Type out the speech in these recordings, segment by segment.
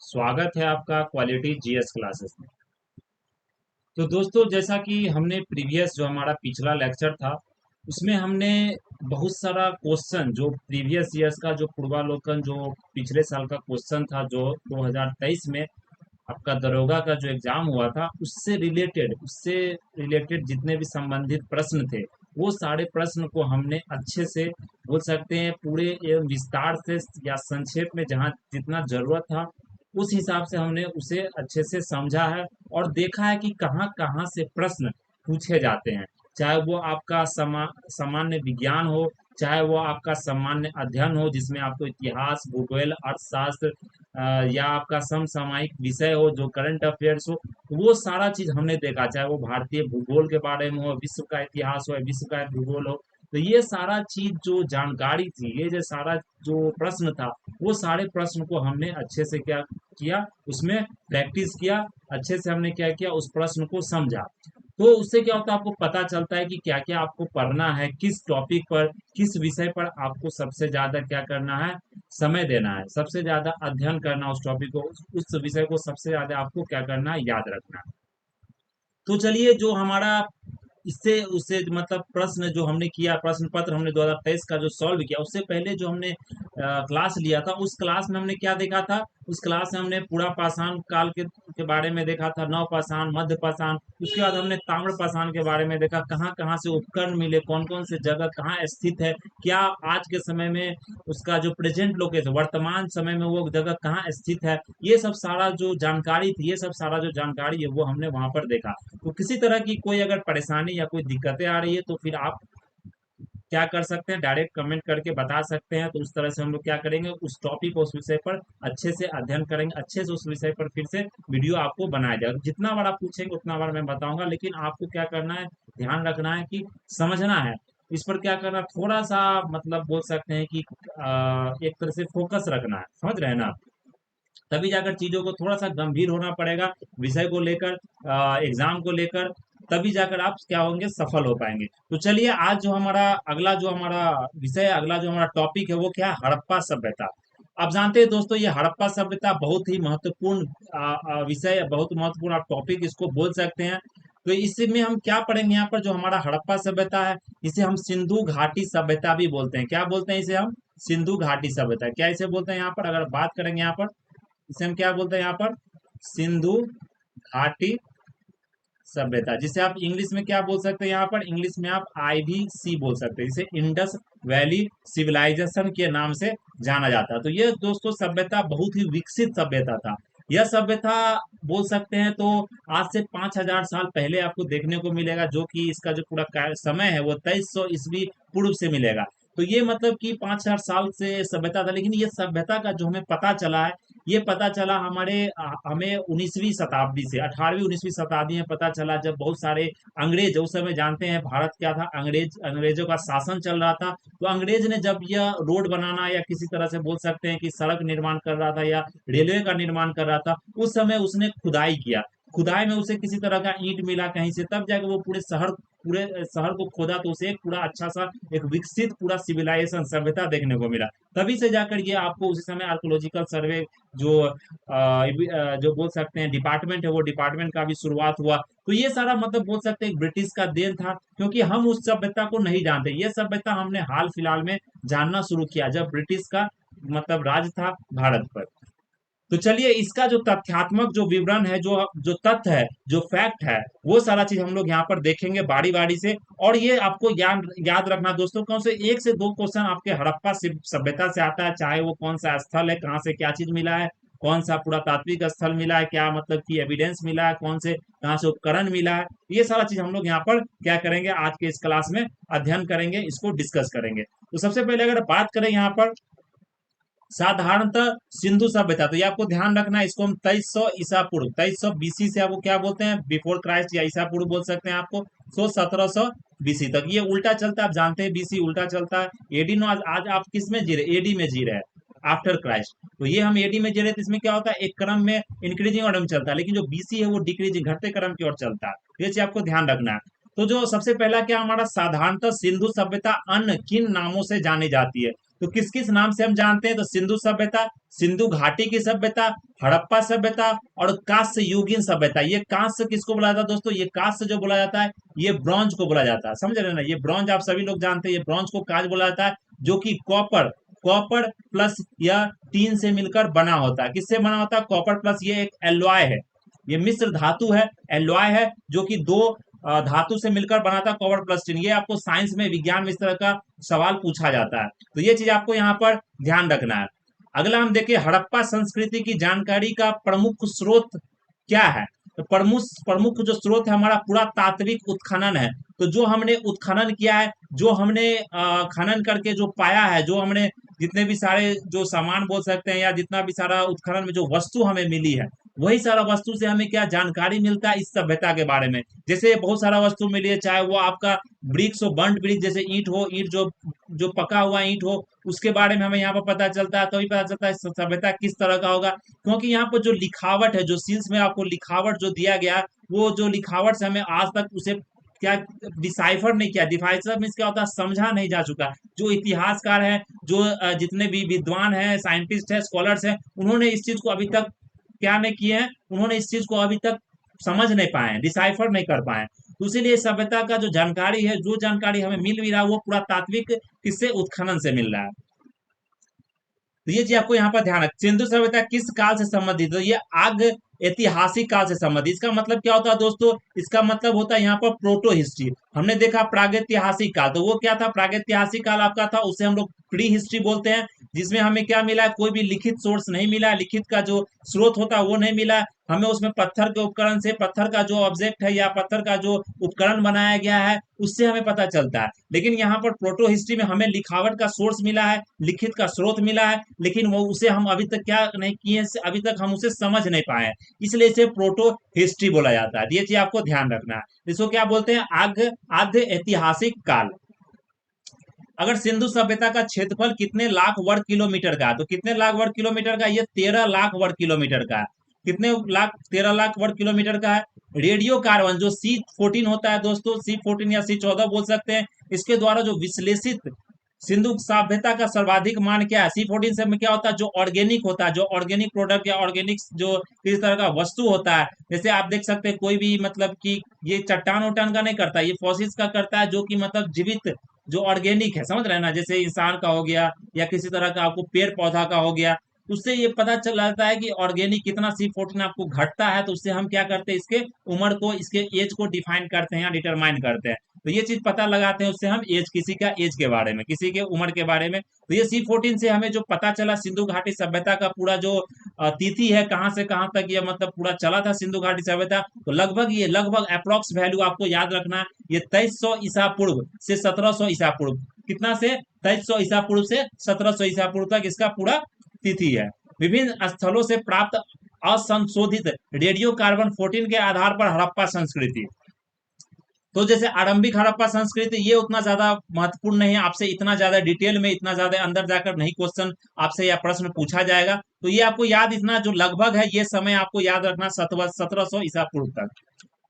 स्वागत है आपका क्वालिटी जीएस क्लासेस में। तो दोस्तों, जैसा कि हमने प्रीवियस जो हमारा पिछला लेक्चर था उसमें हमने बहुत सारा क्वेश्चन जो प्रीवियस ईयर्स का जो पूर्वावलोकन जो पिछले साल का क्वेश्चन था जो 2023 में आपका दरोगा का जो एग्जाम हुआ था उससे रिलेटेड जितने भी संबंधित प्रश्न थे वो सारे प्रश्न को हमने अच्छे से बोल सकते हैं पूरे एवं विस्तार से या संक्षेप में जहाँ जितना जरूरत था उस हिसाब से हमने उसे अच्छे से समझा है और देखा है कि कहाँ कहाँ से प्रश्न पूछे जाते हैं। चाहे वो आपका सामान्य विज्ञान हो, चाहे वो आपका सामान्य अध्ययन हो जिसमें आपको इतिहास, भूगोल, अर्थशास्त्र या आपका समसामयिक विषय हो जो करंट अफेयर्स हो, वो सारा चीज हमने देखा। चाहे वो भारतीय भूगोल के बारे में हो, विश्व का इतिहास हो, विश्व का भूगोल हो, तो ये सारा चीज जो जानकारी थी, ये जो सारा जो प्रश्न था, वो सारे प्रश्न को हमने अच्छे से क्या किया, उसमें प्रैक्टिस किया। अच्छे से हमने क्या किया, उस प्रश्न को समझा। तो उससे क्या होता है, आपको पता चलता है कि क्या क्या आपको पढ़ना है, किस टॉपिक पर, किस विषय पर आपको सबसे ज्यादा क्या करना है, समय देना है, सबसे ज्यादा अध्ययन करना है उस टॉपिक को, उस विषय को सबसे ज्यादा आपको क्या करना है, याद रखना है। तो चलिए, जो हमारा इससे उससे मतलब प्रश्न जो हमने किया, प्रश्न पत्र हमने 2023 का जो सॉल्व किया, उससे पहले जो हमने क्लास लिया था उस क्लास में हमने क्या देखा था, उस क्लास में हमने पूरा पाषाण काल के बारे में देखा था, नव पाषाण, मध्य पाषाण। उसके बाद हमने ताम्र पाषाण के बारे में देखा, कहाँ कहाँ से उपकरण मिले, कौन कौन से जगह कहाँ स्थित है, क्या आज के समय में उसका जो प्रेजेंट लोकेशन, वर्तमान समय में वो जगह कहाँ स्थित है, ये सब सारा जो जानकारी थी, ये सब सारा जो जानकारी है वो हमने वहां पर देखा। तो किसी तरह की कोई अगर परेशानी या कोई दिक्कतें आ रही है तो फिर आप क्या कर सकते हैं, डायरेक्ट कमेंट करके बता सकते हैं। तो उस तरह से हम लोग क्या करेंगे, उस टॉपिक उस विषय पर अच्छे से अध्ययन करेंगे, अच्छे से उस विषय पर फिर से वीडियो आपको बनाया जाएगा। जितना बार आप पूछेंगे उतना बार मैं बताऊंगा, लेकिन आपको क्या करना है, ध्यान रखना है कि समझना है इस पर, क्या करना, थोड़ा सा मतलब बोल सकते हैं कि एक तरह से फोकस रखना है। समझ रहे हैं ना आप? तभी जाकर चीजों को थोड़ा सा गंभीर होना पड़ेगा, विषय को लेकर, एग्जाम को लेकर, तभी जाकर आप क्या होंगे, सफल हो पाएंगे। तो चलिए, आज जो हमारा अगला जो हमारा विषय है, अगला जो हमारा टॉपिक है वो क्या है, हड़प्पा सभ्यता। आप जानते हैं दोस्तों, ये हड़प्पा सभ्यता बहुत ही महत्वपूर्ण विषय, बहुत महत्वपूर्ण आप टॉपिक इसको बोल सकते हैं। तो इसमें हम क्या पढ़ेंगे, यहाँ पर जो हमारा हड़प्पा सभ्यता है इसे हम सिंधु घाटी सभ्यता भी बोलते हैं। क्या बोलते हैं इसे हम? सिंधु घाटी सभ्यता। क्या इसे बोलते हैं यहाँ पर, अगर बात करेंगे यहाँ पर, इसे हम क्या बोलते हैं यहाँ पर, सिंधु घाटी सभ्यता, जिसे आप इंग्लिश में क्या बोल सकते हैं, यहाँ पर इंग्लिश में आप आईवीसी बोल सकते हैं, जिसे इंडस वैली सिविलाइजेशन के नाम से जाना जाता है। तो ये दोस्तों सभ्यता बहुत ही विकसित सभ्यता था। यह सभ्यता बोल सकते हैं तो आज से 5,000 साल पहले आपको देखने को मिलेगा, जो कि इसका जो पूरा समय है वो 2300 ईस्वी पूर्व से मिलेगा। तो ये मतलब कि 5,000 साल से सभ्यता था, लेकिन ये सभ्यता का जो हमें पता चला है, ये पता चला हमें 19वीं शताब्दी से, 18वीं 19वीं शताब्दी में पता चला, जब बहुत सारे अंग्रेज, उस समय जानते हैं भारत क्या था, अंग्रेजों का शासन चल रहा था। तो अंग्रेज ने जब यह रोड बनाना या किसी तरह से बोल सकते हैं कि सड़क निर्माण कर रहा था या रेलवे का निर्माण कर रहा था, उस समय उसने खुदाई किया। खुदाई में उसे किसी तरह का ईंट मिला कहीं से, तब जाकर वो पूरे शहर को खोदा, तो उसे एक पूरा अच्छा सा एक विकसित पूरा सिविलाइजेशन सभ्यता देखने को मिला। तभी से जाकर ये आपको उसी समय आर्कोलॉजिकल सर्वे जो जो बोल सकते हैं डिपार्टमेंट है, वो डिपार्टमेंट का भी शुरुआत हुआ। तो ये सारा मतलब बोल सकते हैं ब्रिटिश का देन था, क्योंकि हम उस सभ्यता को नहीं जानते। ये सभ्यता हमने हाल फिलहाल में जानना शुरू किया जब ब्रिटिश का मतलब राज था भारत पर। तो चलिए, इसका जो तथ्यात्मक जो विवरण है, जो जो तथ्य है, जो फैक्ट है, वो सारा चीज हम लोग यहाँ पर देखेंगे बारी बारी से। और ये आपको याद याद रखना दोस्तों, कौन से 1 से 2 क्वेश्चन आपके हड़प्पा सभ्यता से आता है, चाहे वो कौन सा स्थल है, कहाँ से क्या चीज मिला है, कौन सा पुरातात्विक स्थल मिला है, क्या मतलब कि एविडेंस मिला है, कौन से कहाँ से उपकरण मिला है, ये सारा चीज हम लोग यहाँ पर क्या करेंगे, आज के इस क्लास में अध्ययन करेंगे, इसको डिस्कस करेंगे। तो सबसे पहले अगर बात करें यहाँ पर साधारणतः सिंधु सभ्यता, तो ये आपको ध्यान रखना है, इसको हम 2300 ईसा पूर्व, 2300 बीसी से आपको क्या बोलते हैं, बिफोर क्राइस्ट या ईसा पूर्व बोल सकते हैं आपको। 1700 बीसी तक ये उल्टा चलता है, आप जानते हैं बीसी उल्टा चलता है। एडी नो, आज आप किस में जी रहे, एडी में जी रहे हैं, आफ्टर क्राइस्ट। तो ये हम एडी में जी रहे हैं, तो इसमें क्या होता है, एक क्रम में इंक्रीजिंग ऑर्डर में चलता है, लेकिन जो बीसी है वो डिक्रीजिंग, घटते क्रम की ओर चलता है। ये चीज आपको ध्यान रखना है। तो जो सबसे पहला क्या, हमारा साधारणतः सिंधु सभ्यता अन्य किन नामों से जानी जाती है, तो किस किस नाम से हम जानते हैं? तो सिंधु सभ्यता, सिंधु घाटी की सभ्यता, हड़प्पा सभ्यता और कांस्य युगीन सभ्यता। ये कांस्य किसको बोला जाता है दोस्तों? ये कांस्य जो बोला जाता है ये ब्रॉन्ज को बोला जाता है, समझ रहे हैं ना? ये ब्रॉन्ज आप सभी लोग जानते हैं, ये ब्रॉन्ज को काज बोला जाता है, जो कि कॉपर कॉपर प्लस या टीन से मिलकर बना होता है। किससे बना होता है? कॉपर प्लस, ये एक एलॉय है, ये मिश्र धातु है, एलॉय है, जो कि दो धातु से मिलकर बना था, कॉपर प्लस टीन। ये आपको साइंस में, विज्ञान में इस तरह का सवाल पूछा जाता है, तो ये चीज आपको यहाँ पर ध्यान रखना है। अगला हम देखिए, हड़प्पा संस्कृति की जानकारी का प्रमुख स्रोत क्या है? तो प्रमुख प्रमुख जो स्रोत है हमारा पुरातात्विक उत्खनन है। तो जो हमने उत्खनन किया है, जो हमने खनन करके जो पाया है, जो हमने जितने भी सारे जो सामान बोल सकते हैं, या जितना भी सारा उत्खनन में जो वस्तु हमें मिली है, वही सारा वस्तु से हमें क्या जानकारी मिलता है इस सभ्यता के बारे में। जैसे बहुत सारा वस्तु मिली है, चाहे वो आपका ब्रिक्स हो, बर्न्ट ब्रिक, जैसे ईंट हो, ईंट जो जो पका हुआ ईंट हो, उसके बारे में हमें यहाँ पर पता चलता है। तभी पता चलता है सभ्यता किस तरह का होगा, क्योंकि यहाँ पर जो लिखावट है, जो सील्स में आपको लिखावट जो दिया गया, वो जो लिखावट से हमें आज तक उसे क्या डिसाइफर नहीं किया, डिफाइसर मीन्स क्या होता है, समझा नहीं जा चुका। जो इतिहासकार है, जो जितने भी विद्वान हैं, साइंटिस्ट हैं, स्कॉलर्स हैं, उन्होंने इस चीज को अभी तक क्या नहीं किए हैं, उन्होंने इस चीज को अभी तक समझ नहीं पाए, डिसाइफर नहीं कर पाए। तो इसीलिए सभ्यता का जो जानकारी है, जो जानकारी हमें मिल भी रहा है, वो पुरातात्विक किससे, उत्खनन से मिल रहा है। तो ये चीज आपको यहाँ पर ध्यान रख। सिंधु सभ्यता किस काल से संबंधित है? तो ये आग ऐतिहासिक काल से संबंधित। इसका मतलब क्या होता है दोस्तों? इसका मतलब होता है यहाँ पर प्रोटो हिस्ट्री। हमने देखा प्रागैतिहासिक काल, तो वो क्या था? प्रागैतिहासिक काल आपका था, उसे हम लोग प्री हिस्ट्री बोलते हैं, जिसमें हमें क्या मिला है? कोई भी लिखित सोर्स नहीं मिला, लिखित का जो स्रोत होता है वो नहीं मिला। हमें उसमें पत्थर के उपकरण से, पत्थर का जो ऑब्जेक्ट है या पत्थर का जो उपकरण बनाया गया है, उससे हमें पता चलता है। लेकिन यहाँ पर प्रोटो हिस्ट्री में हमें लिखावट का सोर्स मिला है, लिखित का स्रोत मिला है, लेकिन वो उसे हम अभी तक क्या नहीं किए, अभी तक हम उसे समझ नहीं पाए हैं, इसलिए इसे प्रोटो हिस्ट्री बोला जाता है। ये चीज आपको ध्यान रखना है। इसको क्या बोलते हैं? आद्य ऐतिहासिक काल। अगर सिंधु सभ्यता का क्षेत्रफल कितने लाख वर्ग किलोमीटर का है? तो कितने लाख वर्ग किलोमीटर का? ये 13 लाख वर्ग किलोमीटर का है। कितने लाख? 13 लाख वर्ग किलोमीटर का है। रेडियो कार्बन जो C14 होता है दोस्तों, C14 या C14 बोल सकते हैं, इसके द्वारा जो विश्लेषित सिंधु सभ्यता का सर्वाधिक मान क्या है? C14 से में क्या होता है? जो ऑर्गेनिक होता है, जो ऑर्गेनिक प्रोडक्ट या ऑर्गेनिक जो किस तरह का वस्तु होता है, जैसे आप देख सकते हैं कोई भी मतलब कि ये चट्टान उट्टान का नहीं करता, ये फॉसिल्स का करता है, जो कि मतलब जीवित जो ऑर्गेनिक है, समझ रहे हैं ना? जैसे इंसान का हो गया या किसी तरह का आपको पेड़ पौधा का हो गया, उससे ये पता चल जाता है कि ऑर्गेनिक कितना C14 आपको घटता है। तो उससे हम क्या करते हैं? इसके उम्र को, इसके एज को डिफाइन करते हैं या डिटरमाइन करते हैं। तो ये चीज पता लगाते हैं, उससे हम एज, किसी का एज के बारे में, किसी के उम्र के बारे में। तो ये C14 से हमें जो पता चला सिंधु घाटी सभ्यता का पूरा जो तिथि है, कहाँ से कहाँ तक ये मतलब पूरा चला था सिंधु घाटी सभ्यता, तो लगभग ये लगभग अप्रोक्स वैल्यू आपको याद रखना है, ये 2300 ईसा पूर्व से 1700 ईसा पूर्व। कितना से? 2300 ईसा पूर्व से 1700 ईसा पूर्व तक इसका पूरा तिथि है। विभिन्न स्थलों से प्राप्त असंशोधित रेडियो कार्बन 14 के आधार पर हड़प्पा संस्कृति। तो जैसे आरंभिक हड़प्पा संस्कृति, ये उतना ज्यादा महत्वपूर्ण नहीं है, आपसे इतना ज्यादा डिटेल में, इतना ज्यादा अंदर जाकर नहीं क्वेश्चन आपसे या प्रश्न पूछा जाएगा। तो ये आपको याद, इतना जो लगभग है ये समय आपको याद रखना, 1700 ईसा पूर्व तक।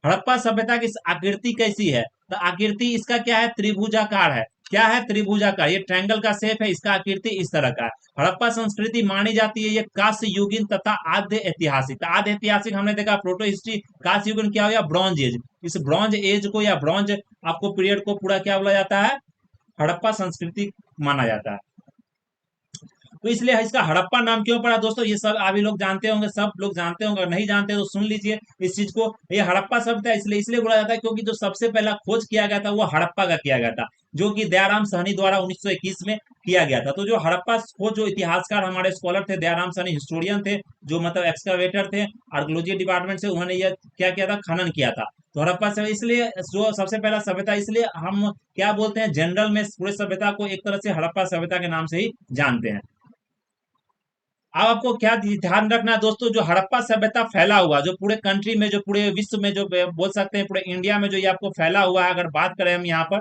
हड़प्पा सभ्यता की आकृति कैसी है? तो आकृति इसका क्या है? त्रिभुजाकार है। क्या है? त्रिभुजाकार, ये ट्रायंगल का शेप है, इसका आकृति इस तरह का है। हड़प्पा संस्कृति मानी जाती है ये कांस्य युगीन तथा आद्य ऐतिहासिक। आद्य ऐतिहासिक हमने देखा प्रोटो हिस्ट्री, कांस्य युगीन क्या हो गया? Bronze age. इस ब्रॉन्ज एज को या ब्रॉन्ज आपको पीरियड को पूरा क्या बोला जाता है? हड़प्पा संस्कृति माना जाता है। तो इसलिए इसका हड़प्पा नाम क्यों पड़ा दोस्तों? ये सब आप ही लोग जानते होंगे, सब लोग जानते होंगे, अगर नहीं जानते तो सुन लीजिए इस चीज को। ये हड़प्पा शब्द है इसलिए इसलिए बोला जाता है क्योंकि जो सबसे पहला खोज किया गया था वो हड़प्पा का किया गया था, जो कि दयाराम साहनी द्वारा 1921 में किया गया था। तो जो हड़प्पा खोज, जो इतिहासकार हमारे स्कॉलर थे, दयाराम साहनी हिस्टोरियन थे, जो मतलब एक्सकवेटर थे, आर्कोलॉजी डिपार्टमेंट से, उन्होंने यह क्या किया था? खनन किया था। तो हड़प्पा से इसलिए जो सबसे पहला सभ्यता, इसलिए हम क्या बोलते हैं जनरल में पूरे सभ्यता को एक तरह से हड़प्पा सभ्यता के नाम से ही जानते हैं। अब आपको क्या ध्यान रखना है दोस्तों? जो हड़प्पा सभ्यता फैला हुआ, जो पूरे कंट्री में, जो पूरे विश्व में, जो बोल सकते हैं पूरे इंडिया में जो ये आपको फैला हुआ है, अगर बात करें हम यहाँ पर,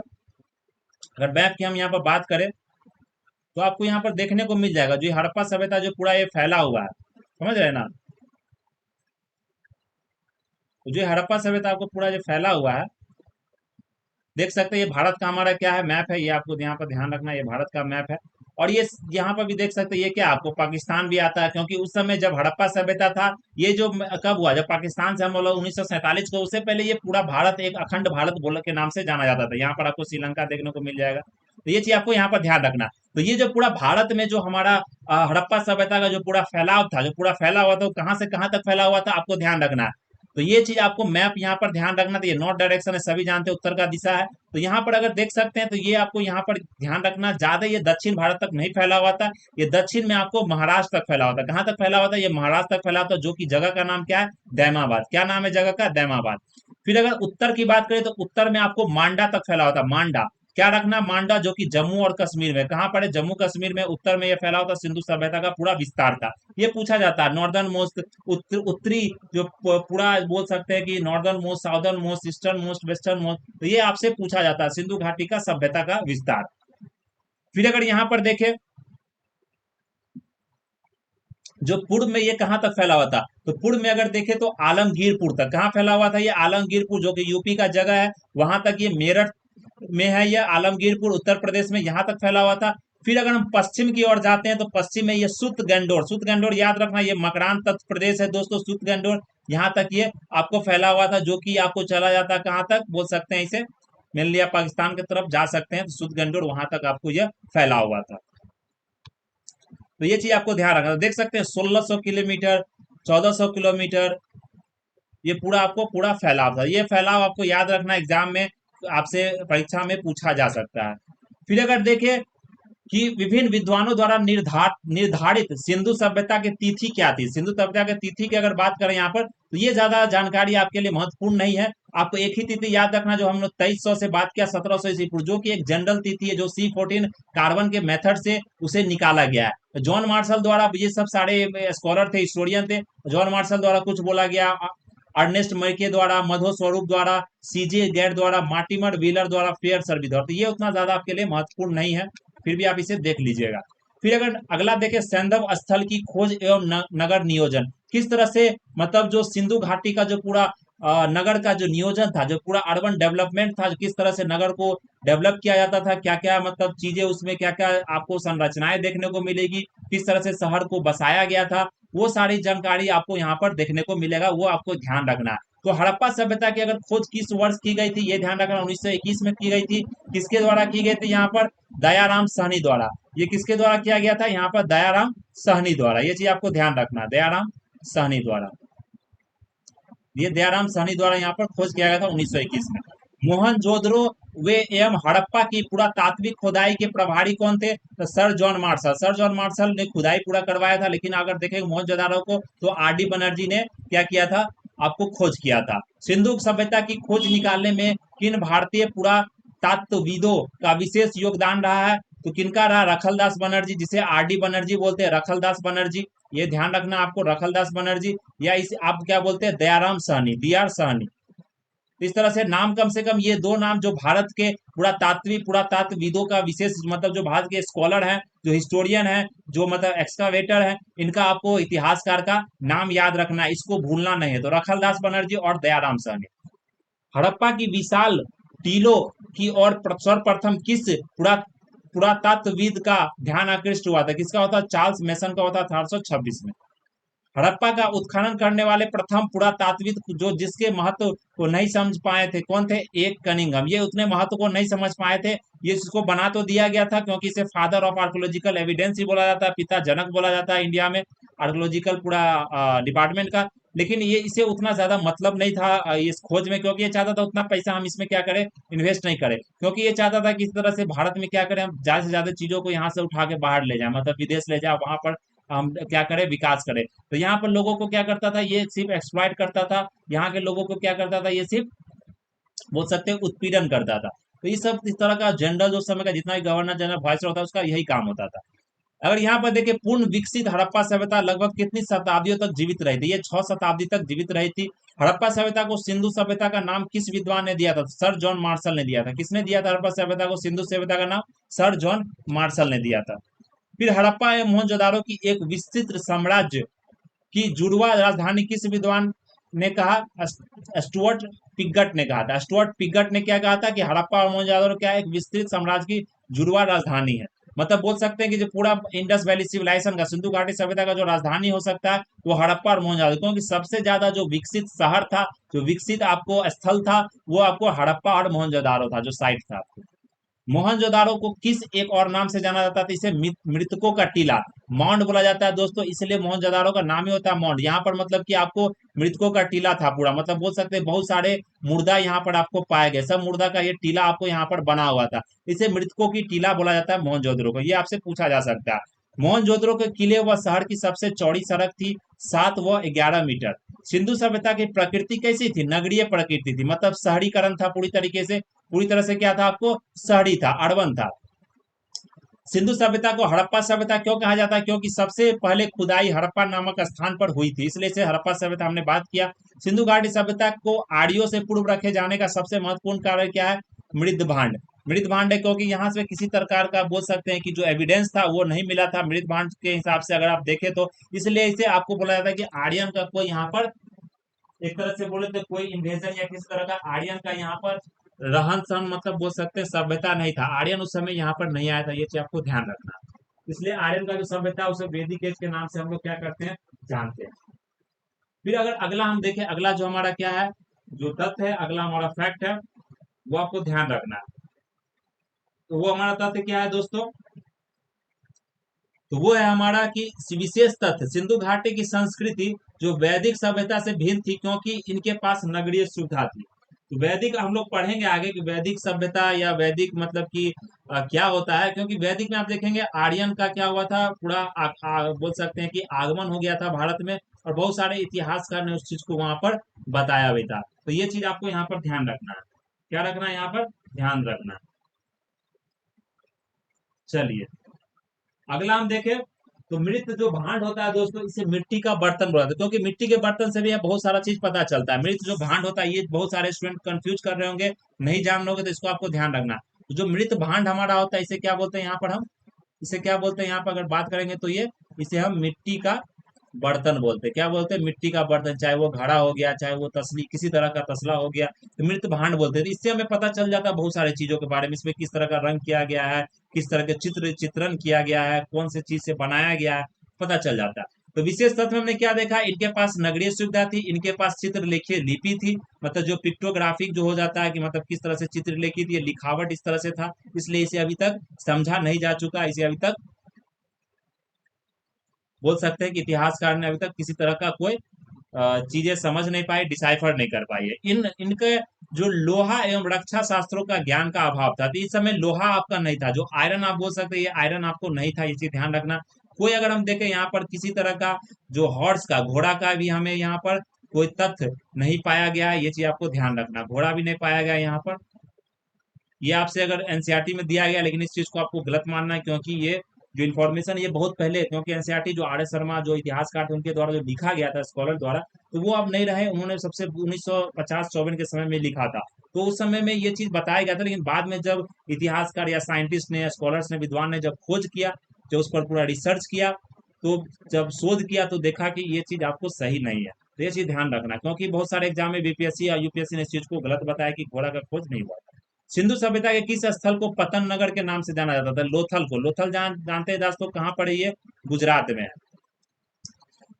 अगर मैप की हम यहाँ पर बात करें, तो आपको यहाँ पर देखने को मिल जाएगा जो ये हड़प्पा सभ्यता जो पूरा ये फैला हुआ है, समझ रहे हैं ना? तो जो ये हड़प्पा सभ्यता आपको पूरा जो फैला हुआ है, देख सकते हैं, ये भारत का हमारा क्या है? मैप है। ये आपको यहाँ पर ध्यान रखना है, ये भारत का मैप है। और ये यहाँ पर भी देख सकते हैं, ये क्या आपको पाकिस्तान भी आता है, क्योंकि उस समय जब हड़प्पा सभ्यता था, ये जो कब हुआ, जब पाकिस्तान से हम लोग 1947 को, उससे पहले ये पूरा भारत एक अखंड भारत बोल के नाम से जाना जाता था। यहाँ पर आपको श्रीलंका देखने को मिल जाएगा, तो ये चीज आपको यहाँ पर ध्यान रखना। तो ये जो पूरा भारत में जो हमारा हड़प्पा सभ्यता का जो पूरा फैलाव था, जो पूरा फैला हुआ था, वो कहाँ से कहाँ तक फैला हुआ था आपको ध्यान रखना है। तो ये चीज आपको मैप यहाँ पर ध्यान रखना। तो ये नॉर्थ डायरेक्शन है, सभी जानते हैं उत्तर का दिशा है। तो यहाँ पर अगर देख सकते हैं, तो ये आपको यहाँ पर ध्यान रखना, ज्यादा ये दक्षिण भारत तक नहीं फैला हुआ था, ये दक्षिण में आपको महाराष्ट्र तक फैला हुआ था। कहाँ तक फैला हुआ था? ये महाराष्ट्र तक फैला हुआ था, जो कि जगह का नाम क्या है? दैमाबाद। क्या नाम है जगह का? दैमाबाद। फिर अगर उत्तर की बात करें, तो उत्तर में आपको मांडा तक फैला हुआ था। मांडा क्या रखना? मांडा, जो कि जम्मू और कश्मीर में, कहाँ पर है? जम्मू कश्मीर में उत्तर में ये फैला हुआ था, सिंधु सभ्यता का पूरा विस्तार था। ये पूछा जाता है नॉर्दर्न मोस्ट, उत्तरी जो पूरा बोल सकते हैं कि northern most, southern most, eastern most, western most, तो ये आपसे पूछा जाता है सिंधु घाटी का सभ्यता का विस्तार। फिर अगर यहाँ पर देखें, जो पूर्व में ये कहाँ तक फैला हुआ था, तो पूर्व में अगर देखें तो आलमगीरपुर तक। कहाँ फैला हुआ था? ये आलमगीरपुर, जो कि यूपी का जगह है, वहां तक। ये मेरठ में है, ये आलमगीरपुर उत्तर प्रदेश में, यहाँ तक फैला हुआ था। फिर अगर हम पश्चिम की ओर जाते हैं, तो पश्चिम में ये सुत गंडोर, सुत गंडोर याद रखना, ये मकरान तट प्रदेश है दोस्तों, सुत गंडोर, यहाँ तक ये आपको फैला हुआ था, जो कि आपको चला जाता कहाँ तक बोल सकते हैं इसे, मान लिया पाकिस्तान की तरफ जा सकते हैं, तो सुत गंडोर वहां तक आपको यह फैला हुआ था। तो ये चीज आपको ध्यान रखना। देख सकते हैं 1600 किलोमीटर, 1400 किलोमीटर, ये पूरा आपको पूरा फैलाव था। ये फैलाव आपको याद रखना, एग्जाम में आपसे परीक्षा में पूछा जा सकता है। फिर अगर देखें कि विभिन्न विद्वानों द्वारा निर्धारित सिंधु सभ्यता की तिथि क्या थी, सिंधु सभ्यता की तिथि की अगर बात करें यहाँ पर, तो ये ज्यादा जानकारी आपके लिए महत्वपूर्ण नहीं है। आपको एक ही तिथि याद रखना, जो हम लोग 2300 से बात किया, 1700 ईस्वी पूर्व, जो कि एक जनरल तिथि है, जो C14 कार्बन के मेथड से उसे निकाला गया है। जॉन मार्शल द्वारा, ये सब सारे स्कॉलर थे, हिस्टोरियन थे, जॉन मार्शल द्वारा कुछ बोला गया, अर्नेस्ट मैके द्वारा, मधो स्वरूप द्वारा, सीजे गैर द्वारा, मार्टिमर व्हीलर द्वारा, फेयर सर्वी द्वारा। तो ये उतना ज्यादा आपके लिए महत्वपूर्ण नहीं है, फिर भी आप इसे देख लीजिएगा। फिर अगर अगला देखें, सैंधव स्थल की खोज एवं नगर नियोजन, किस तरह से, मतलब जो सिंधु घाटी का जो पूरा नगर का जो नियोजन था, जो पूरा अर्बन डेवलपमेंट था, किस तरह से नगर को डेवलप किया जाता था, क्या क्या मतलब चीजें उसमें, क्या क्या आपको संरचनाएं देखने को मिलेगी, किस तरह से शहर को बसाया गया था, वो सारी जानकारी आपको यहाँ पर देखने को मिलेगा, वो आपको ध्यान रखना है। तो हड़प्पा सभ्यता की अगर खोज किस वर्ष की गई थी, ये ध्यान रखना, 1921 में की गई थी। किसके द्वारा की गई थी? यहाँ पर दयाराम सहनी द्वारा। ये किसके द्वारा किया गया था? यहाँ पर दयाराम सहनी द्वारा। ये चीज आपको ध्यान रखना, दयाराम सहनी द्वारा। ये दयाराम सहनी द्वारा यहाँ पर खोज किया गया था 1921 में। मोहनजोदड़ो वे एवं हड़प्पा की पुरातात्विक खोदाई के प्रभारी कौन थे? तो sir John Marshall. Sir John Marshall ने खुदाई पूरा करवाया था, लेकिन अगर देखें मोहनजोदड़ो को, तो R.D. बनर्जी ने क्या किया था? आपको खोज किया था। सिंधु सभ्यता की खोज निकालने में किन भारतीय पुरातत्वविदों का विशेष योगदान रहा है? तो किनका रहा? रखलदास बनर्जी, जिसे R.D. बनर्जी बोलते हैं, रखलदास बनर्जी। ये ध्यान रखना आपको, रखलदास बनर्जी, या इसे आप क्या बोलते हैं? दयाराम सहनी, D.R. सहनी। इस तरह से नाम, कम से कम ये दो नाम, जो भारत के पुरातत्वविदों का विशेष, मतलब जो भारत के स्कॉलर हैं, जो हिस्टोरियन हैं, जो मतलब एक्सकावेटर हैं, इनका आपको इतिहासकार का नाम याद रखना है, इसको भूलना नहीं है। तो रखलदास बनर्जी और दयाराम सहनी। हड़प्पा की विशाल टीलों की ओर सर्वप्रथम किस पुरातत्वविद का ध्यान आकृष्ट हुआ था? किसका होता? चार्ल्स मेसन का होता 1826 में। हड़प्पा का उत्खनन करने वाले प्रथम पुरातात्विद, जो जिसके महत्व को नहीं समझ पाए थे, कौन थे? एक कनिंघम। ये उतने महत्व को नहीं समझ पाए थे, ये इसको बना तो दिया गया था, क्योंकि इसे फादर ऑफ आर्कोलॉजिकल एविडेंस ही बोला जाता है, पिता जनक बोला जाता है इंडिया में आर्कोलॉजिकल पूरा डिपार्टमेंट का। लेकिन ये इसे उतना ज्यादा मतलब नहीं था इस खोज में, क्योंकि ये चाहता था उतना पैसा हम इसमें क्या करें, इन्वेस्ट नहीं करें, क्योंकि ये चाहता था कि इस तरह से भारत में क्या करें, हम ज्यादा से ज्यादा चीजों को यहाँ से उठा के बाहर ले जाए, मतलब विदेश ले जाए, वहां पर हम क्या करें, विकास करें। तो यहाँ पर लोगों को क्या करता था, ये सिर्फ एक्सप्लॉइट करता था, यहाँ के लोगों को क्या करता था, ये सिर्फ बोल सकते हैं उत्पीड़न करता था। तो ये सब इस तरह का जनरल, जो समय का जितना भी गवर्नर जनरल वाइस होता है, उसका यही काम होता था। अगर यहाँ पर देखिए, पूर्ण विकसित हड़प्पा सभ्यता लगभग कितनी शताब्दियों तक जीवित रही थी? ये 6 शताब्दी तक जीवित रही थी। हड़प्पा सभ्यता को सिंधु सभ्यता का नाम किस विद्वान ने दिया था? सर जॉन मार्शल ने दिया था। किसने दिया था हड़प्पा सभ्यता को सिंधु सभ्यता का नाम? सर जॉन मार्शल ने दिया था। फिर हड़प्पा एवं मोहनजोदारो की एक विस्तृत साम्राज्य की जुड़वा राजधानी किस विद्वान ने कहा? स्टुअर्ट पिगट ने कहा था। स्टुअर्ट पिगट ने क्या कहा था कि हड़प्पा और मोहनजोदारो क्या एक विस्तृत साम्राज्य की जुड़वा राजधानी है। मतलब बोल सकते हैं कि जो पूरा इंडस वैली सिविलाइजेशन का, सिंधु घाटी सभ्यता का जो राजधानी हो सकता है वो हड़प्पा और मोहनजोदड़ो, क्योंकि सबसे ज्यादा जो विकसित शहर था, जो विकसित आपको स्थल था, वो आपको हड़प्पा और मोहनजोदड़ो था, जो साइट था आपको। मोहनजोदाड़ो को किस एक और नाम से जाना जाता था? इसे मृतकों का टीला, मौंड बोला जाता है दोस्तों, इसलिए मोहनजोदाड़ो का नाम ही होता है मौंड। यहाँ पर मतलब कि आपको मृतकों का टीला था पूरा, मतलब बोल सकते हैं बहुत सारे मुर्दा यहाँ पर आपको पाए गए, सब मुर्दा का ये टीला आपको यहाँ पर बना हुआ था। इसे मृतकों की टीला बोला जाता है मोहनजोदड़ो को, ये आपसे पूछा जा सकता है। मोहनजोदड़ो के किले व शहर की सबसे चौड़ी सड़क थी 7 व 11 मीटर। सिंधु सभ्यता की प्रकृति कैसी थी? नगरीय प्रकृति थी, मतलब शहरीकरण था पूरी तरीके से, पूरी तरह से क्या था आपको? शहरी था, अर्बन था। सिंधु सभ्यता को हड़प्पा सभ्यता क्यों कहा जाता है? क्योंकि सबसे पहले खुदाई हड़प्पा नामक स्थान पर हुई थी, इसलिए इसे हड़प्पा सभ्यता हमने बात किया। सिंधु घाटी सभ्यता को आर्यों से पूर्व रखे जाने का सबसे महत्वपूर्ण कारण क्या है? मृद भांड। मृद भांड है, क्योंकि यहाँ से किसी प्रकार का बोल सकते हैं कि जो एविडेंस था वो नहीं मिला था मृद भांड के हिसाब से, अगर आप देखें तो, इसलिए इसे आपको बोला जाता है कि आर्यन का कोई यहाँ पर, एक तरह से बोले तो कोई इन्वेजन या किसी तरह का आर्यन का यहाँ पर रहन सहन, मतलब बोल सकते हैं सभ्यता नहीं था। आर्यन उस समय यहाँ पर नहीं आया था, ये चीज आपको ध्यान रखना। इसलिए आर्यन का जो सभ्यता है उसे वैदिक एज के नाम से हम लोग क्या करते हैं? जानते हैं। फिर अगर अगला हम देखें, अगला जो हमारा क्या है, जो तथ्य है, अगला हमारा फैक्ट है, वो आपको ध्यान रखना है। तो वो हमारा तथ्य क्या है दोस्तों? तो वो है हमारा कि विशेष तथ्य, सिंधु घाटी की संस्कृति जो वैदिक सभ्यता से भिन्न थी, क्योंकि इनके पास नगरीय सुविधा थी। तो वैदिक हम लोग पढ़ेंगे आगे कि वैदिक सभ्यता या वैदिक मतलब कि क्या होता है, क्योंकि वैदिक में आप देखेंगे आर्यन का क्या हुआ था, पूरा बोल सकते हैं कि आगमन हो गया था भारत में, और बहुत सारे इतिहासकार ने उस चीज को वहां पर बताया भी था। तो ये चीज आपको यहाँ पर ध्यान रखना है। क्या रखना है यहाँ पर? ध्यान रखना है। चलिए अगला हम देखें, तो मृत जो भांड होता है दोस्तों, इसे मिट्टी का बर्तन बोला जाता है, क्योंकि मिट्टी के बर्तन से भी यहाँ बहुत सारा चीज पता चलता है। मृत जो भांड होता है, ये बहुत सारे स्टूडेंट कंफ्यूज कर रहे होंगे, नहीं जान लोगे तो इसको आपको ध्यान रखना। तो जो मृत भांड हमारा होता है, इसे क्या बोलते हैं यहाँ पर हम? इसे क्या बोलते हैं यहाँ पर अगर बात करेंगे तो ये, इसे हम मिट्टी का बर्तन बोलते हैं। क्या बोलते हैं? मिट्टी का बर्तन, चाहे वो घड़ा हो गया, चाहे वो तसली, किसी तरह का तसला हो गया, तो मृत भांड बोलते हैं। तो इससे हमें पता चल जाता है बहुत सारी चीजों के बारे में, इसमें किस तरह का रंग किया गया है, किस तरह के चित्रण किया गया है, कौन सी चीज से बनाया गया है, पता चल जाता है। तो विशेष तत्व में हमने क्या देखा? इनके पास नगरीय सुविधा थी, इनके पास चित्रलेखीय लिपि थी, मतलब जो पिक्टोग्राफिक जो हो जाता है कि मतलब किस तरह से चित्रलेखित, ये लिखावट इस तरह से था, इसलिए इसे अभी तक समझा नहीं जा चुका, इसे अभी तक बोल सकते हैं कि इतिहासकार ने अभी तक किसी तरह का कोई चीजें समझ नहीं पाई, डिसाइफर नहीं कर पाई है। इनके जो लोहा एवं रक्षा शास्त्रों का ज्ञान का अभाव था, तो इस समय लोहा आपका नहीं था, जो आयरन आप बोल सकते हैं, ये आयरन आपको नहीं था, इसे ध्यान रखना। कोई अगर हम देखें यहाँ पर किसी तरह का जो हॉर्स का, घोड़ा का भी हमें यहाँ पर कोई तथ्य नहीं पाया गया है, ये चीज आपको ध्यान रखना, घोड़ा भी नहीं पाया गया यहाँ पर। ये आपसे अगर एनसीईआरटी में दिया गया, लेकिन इस चीज को आपको गलत मानना है, क्योंकि ये जो इन्फॉर्मेशन ये बहुत पहले, क्योंकि एनसीईआरटी जो आर एस शर्मा जो इतिहासकार थे उनके द्वारा जो लिखा गया था स्कॉलर द्वारा, तो वो अब नहीं रहे, उन्होंने सबसे 1950-54 के समय में लिखा था। तो उस समय में ये चीज बताया गया था, लेकिन बाद में जब इतिहासकार या साइंटिस्ट ने या स्कॉलर्स ने, विद्वान ने जब खोज किया, जो उस पर पूरा रिसर्च किया, तो जब शोध किया तो देखा कि ये चीज आपको सही नहीं है। तो ये चीज ध्यान रखना, क्योंकि बहुत सारे एग्जाम में बीपीएससी या यूपीएससी ने इस चीज को गलत बताया कि घोड़ा का खोज नहीं हुआ। सिंधु सभ्यता के किस स्थल को पतन नगर के नाम से जाना जाता था? लोथल को। लोथल जानते हैं दोस्तों कहाँ पड़े? ये गुजरात में है।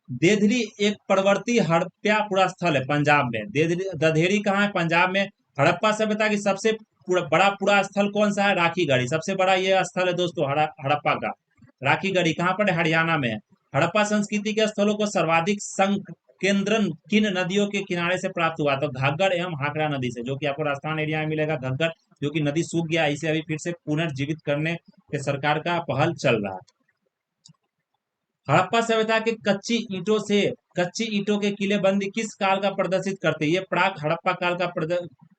देधरी एक प्रवर्ती हड़प्पा पूरा स्थल है पंजाब में। दधेरी कहाँ है? पंजाब में। हड़प्पा सभ्यता की सबसे बड़ा पूरा स्थल कौन सा है? राखीगढ़ी। सबसे बड़ा ये स्थल है दोस्तों हड़प्पा का। राखीगढ़ी कहाँ पर है? हरियाणा में है। हड़प्पा संस्कृति के स्थलों को सर्वाधिक संकेंद्रन किन नदियों के किनारे से प्राप्त हुआ? तो घग्गर एवं हाकरा नदी से, जो कि आपको राजस्थान एरिया में मिलेगा घग्गर, जो कि नदी सूख गया, इसे अभी फिर से पुनर्जीवित करने के सरकार का पहल चल रहा है। हड़प्पा सभ्यता के कच्ची ईंटों के किले बंदी किस काल का प्रदर्शित करते हैं? ये प्राक हड़प्पा काल का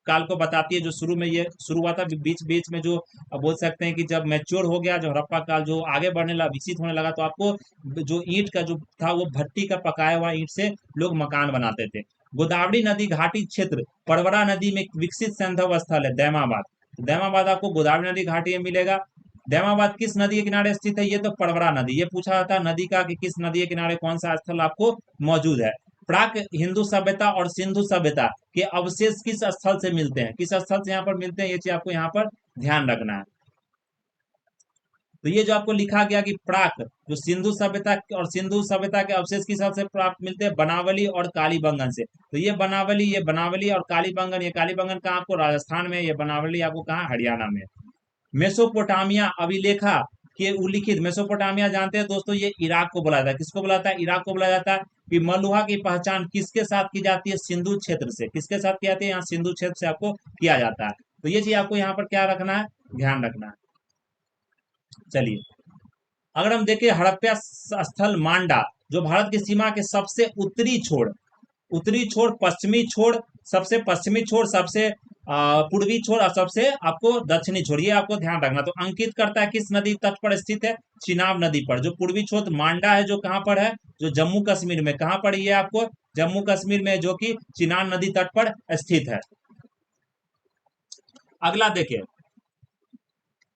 काल को बताती है, जो शुरू में ये शुरू हुआ था, बीच बीच में जो बोल सकते हैं कि जब मैच्योर हो गया, जो हड़प्पा काल जो आगे बढ़ने लगा, विकसित होने लगा, तो आपको जो ईंट का जो था वो भट्टी का पकाया हुआ ईंट से लोग मकान बनाते थे। गोदावरी नदी घाटी क्षेत्र परवरा नदी में विकसित संधव स्थल है दैमाबाद। दैमाबाद आपको गोदावरी नदी घाटी में मिलेगा। दैमाबाद किस नदी के किनारे स्थित है? ये तो परवरा नदी। ये पूछा जाता है नदी का कि किस नदी के किनारे कौन सा स्थल आपको मौजूद है। प्राक हिंदू सभ्यता और सिंधु सभ्यता के अवशेष किस स्थल से मिलते हैं? किस स्थल से यहाँ पर मिलते हैं? ये चीज आपको यहाँ पर ध्यान रखना है। तो ये जो आपको लिखा गया कि प्राक, जो सिंधु सभ्यता और सिंधु सभ्यता के अवशेष किस से प्राप्त मिलते हैं, बनावली और कालीबंगन से। तो ये बनावली और कालीबंगन, ये कालीबंगन कहाँ आपको राजस्थान में, ये बनावली आपको कहाँ हरियाणा में। मेसोपोटामिया अभिलेखा के उल्लिखित, मेसोपोटामिया जानते हैं दोस्तों, ये इराक को बोला जाता है। किसको बोला जाता है? इराक को बोला जाता है। कि मलुहा की पहचान किसके साथ की जाती है? सिंधु क्षेत्र से। किसके साथ की जाती है? यहाँ सिंधु क्षेत्र से आपको किया जाता है। तो ये चीज आपको यहाँ पर क्या रखना है, ध्यान रखना है। चलिए, अगर हम देखें हड़प्पा स्थल मांडा, जो भारत की सीमा के सबसे उत्तरी छोर, पश्चिमी छोर, सबसे पश्चिमी छोर, सबसे पूर्वी छोर और सबसे आपको दक्षिणी छोर, ये आपको ध्यान रखना। तो अंकित करता है किस नदी तट पर स्थित है? चिनाब नदी पर। जो पूर्वी छोर मांडा है, जो कहाँ पर है? जो जम्मू कश्मीर में। कहाँ पर ये आपको? जम्मू कश्मीर में, जो कि चिनाब नदी तट पर स्थित है। अगला देखिए,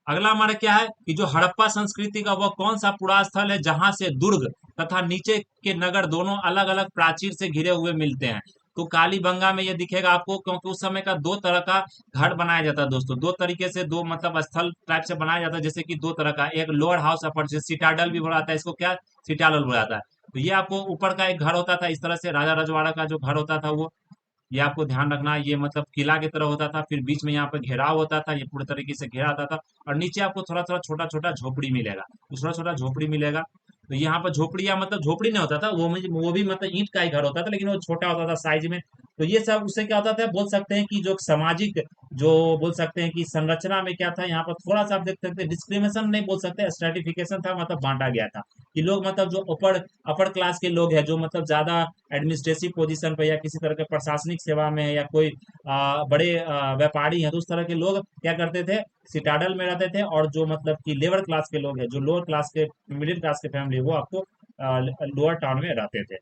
अगला हमारा क्या है कि जो हड़प्पा संस्कृति का वह कौन सा पुरा स्थल है जहां से दुर्ग तथा नीचे के नगर दोनों अलग अलग प्राचीर से घिरे हुए मिलते हैं? तो कालीबंगा में ये दिखेगा आपको, क्योंकि उस समय का दो तरह का घर बनाया जाता है दोस्तों। दो तरीके से, दो मतलब स्थल टाइप से बनाया जाता है। जैसे कि दो तरह का, एक लोअर हाउस अपर, सिटाडल भी बोला जाता है इसको, क्या सिटाडल बोला जाता है। तो ये आपको ऊपर का एक घर होता था, इस तरह से राजा रजवाड़ा का जो घर होता था वो, ये आपको ध्यान रखना है। ये मतलब किला की तरह होता था, फिर बीच में यहाँ पे घेराव होता था, ये पूरे तरीके से घेरा होता था। और नीचे आपको थोड़ा थोड़ा छोटा छोटा झोपड़ी मिलेगा, छोटा छोटा झोपड़ी मिलेगा। तो यहाँ पर झोपड़िया मतलब झोपड़ी नहीं होता था वो भी मतलब ईंट का ही घर होता था, लेकिन वो छोटा होता था साइज में। तो ये सब उससे क्या होता था, बोल सकते हैं कि जो सामाजिक, जो बोल सकते हैं कि संरचना में क्या था, यहाँ पर थोड़ा सा आप देख सकते हैं, डिस्क्रिमिनेशन नहीं बोल सकते, स्ट्रेटिफिकेशन था, मतलब बांटा गया था। कि लोग मतलब जो अपर अपर क्लास के लोग हैं, जो मतलब ज्यादा एडमिनिस्ट्रेटिव पोजीशन पे या किसी तरह के प्रशासनिक सेवा में है, या कोई बड़े व्यापारी हैं, तो उस तरह के लोग क्या करते थे, सिटाडल में रहते थे। और जो मतलब कि लेबर क्लास के लोग हैं, जो लोअर क्लास के, मिडिल क्लास के फैमिली, वो आपको लोअर टाउन में रहते थे।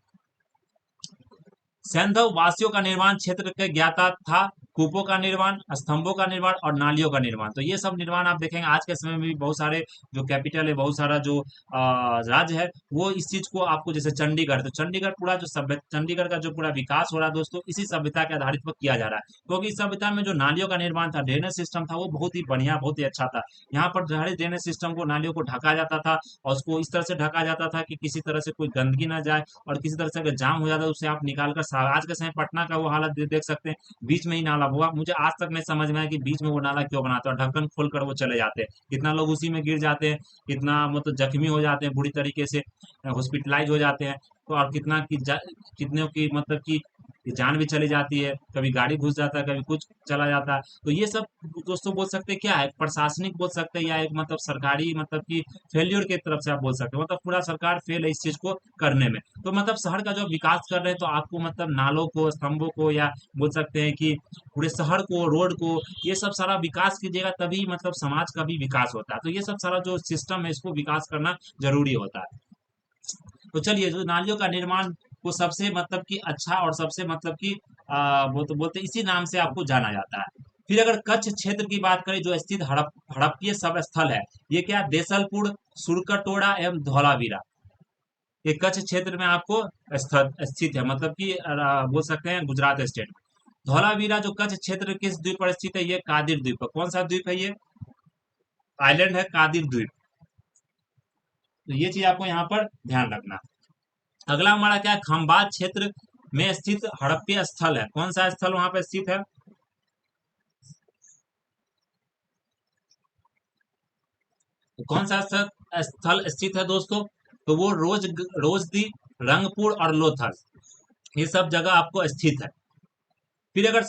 सैंधव वासियों का निर्माण क्षेत्र के ज्ञाता था, कूपों का निर्माण, स्तंभों का निर्माण और नालियों का निर्माण। तो ये सब निर्माण आप देखेंगे आज के समय में भी बहुत सारे, जो कैपिटल है, बहुत सारा जो राज्य है, वो इस चीज को आपको, जैसे चंडीगढ़, तो चंडीगढ़ पूरा जो सभ्य, चंडीगढ़ का जो पूरा विकास हो रहा है दोस्तों, इसी सभ्यता के आधारित पर किया जा रहा है। क्योंकि इस सभ्यता में जो नालियों का निर्माण था, ड्रेनेज सिस्टम था, वो बहुत ही बढ़िया, बहुत ही अच्छा था। यहाँ पर सारे ड्रेनेज सिस्टम को, नालियों को ढका जाता था, और उसको इस तरह से ढका जाता था कि किसी तरह से कोई गंदगी ना जाए, और किसी तरह से अगर जाम हो जाता है उसे आप निकाल कर आज के समय पटना का वो हालत देख सकते हैं, बीच में ही नाला हुआ। मुझे आज तक नहीं समझ में आया कि बीच में वो नाला क्यों बनाते हैं, और ढक्कन खोल कर वो चले जाते हैं। कितना लोग उसी में गिर जाते हैं, कितना मतलब जख्मी हो जाते हैं, बुरी तरीके से हॉस्पिटलाइज हो जाते हैं। तो और कितने की मतलब कि जान भी चली जाती है, कभी गाड़ी घुस जाता है, कभी कुछ चला जाता है। तो ये सब दोस्तों बोल सकते हैं क्या है, प्रशासनिक बोल सकते हैं, या एक मतलब सरकारी मतलब कि फेल्योर की तरफ से आप बोल सकते हो, मतलब पूरा सरकार फेल है इस चीज को करने में। तो मतलब शहर का जो विकास कर रहे हैं, तो आपको मतलब नालों को, स्तंभों को, या बोल सकते हैं कि पूरे शहर को, रोड को, ये सब सारा विकास कीजिएगा, तभी मतलब समाज का भी विकास होता है। तो ये सब सारा जो सिस्टम है, इसको विकास करना जरूरी होता है। तो चलिए, जो नालियों का निर्माण को सबसे मतलब कि अच्छा, और सबसे मतलब कि वो तो बोलते इसी नाम से आपको जाना जाता है। फिर अगर कच्छ क्षेत्र की बात करें, जो स्थित हड़प्पीय सब स्थल है, ये क्या, देसलपुर, सुरकटोड़ा एवं धौलावीरा, ये कच्छ क्षेत्र में आपको स्थित है, मतलब कि बोल सकते हैं गुजरात स्टेट में। धौलावीरा जो कच्छ क्षेत्र किस द्वीप पर स्थित है? ये कादिर द्वीप पर। कौन सा द्वीप है ये? आइलैंड है कादिर द्वीप। तो ये चीज आपको यहाँ पर ध्यान रखना। अगला हमारा क्या है, खंबात क्षेत्र में स्थित हड़प्पीय स्थल है। कौन सा स्थल वहां पर स्थित है? तो कौन सा स्थल स्थित है दोस्तों? तो वो रोजदीप, रंगपुर और लोथल, ये सब जगह आपको स्थित है। फिर अगर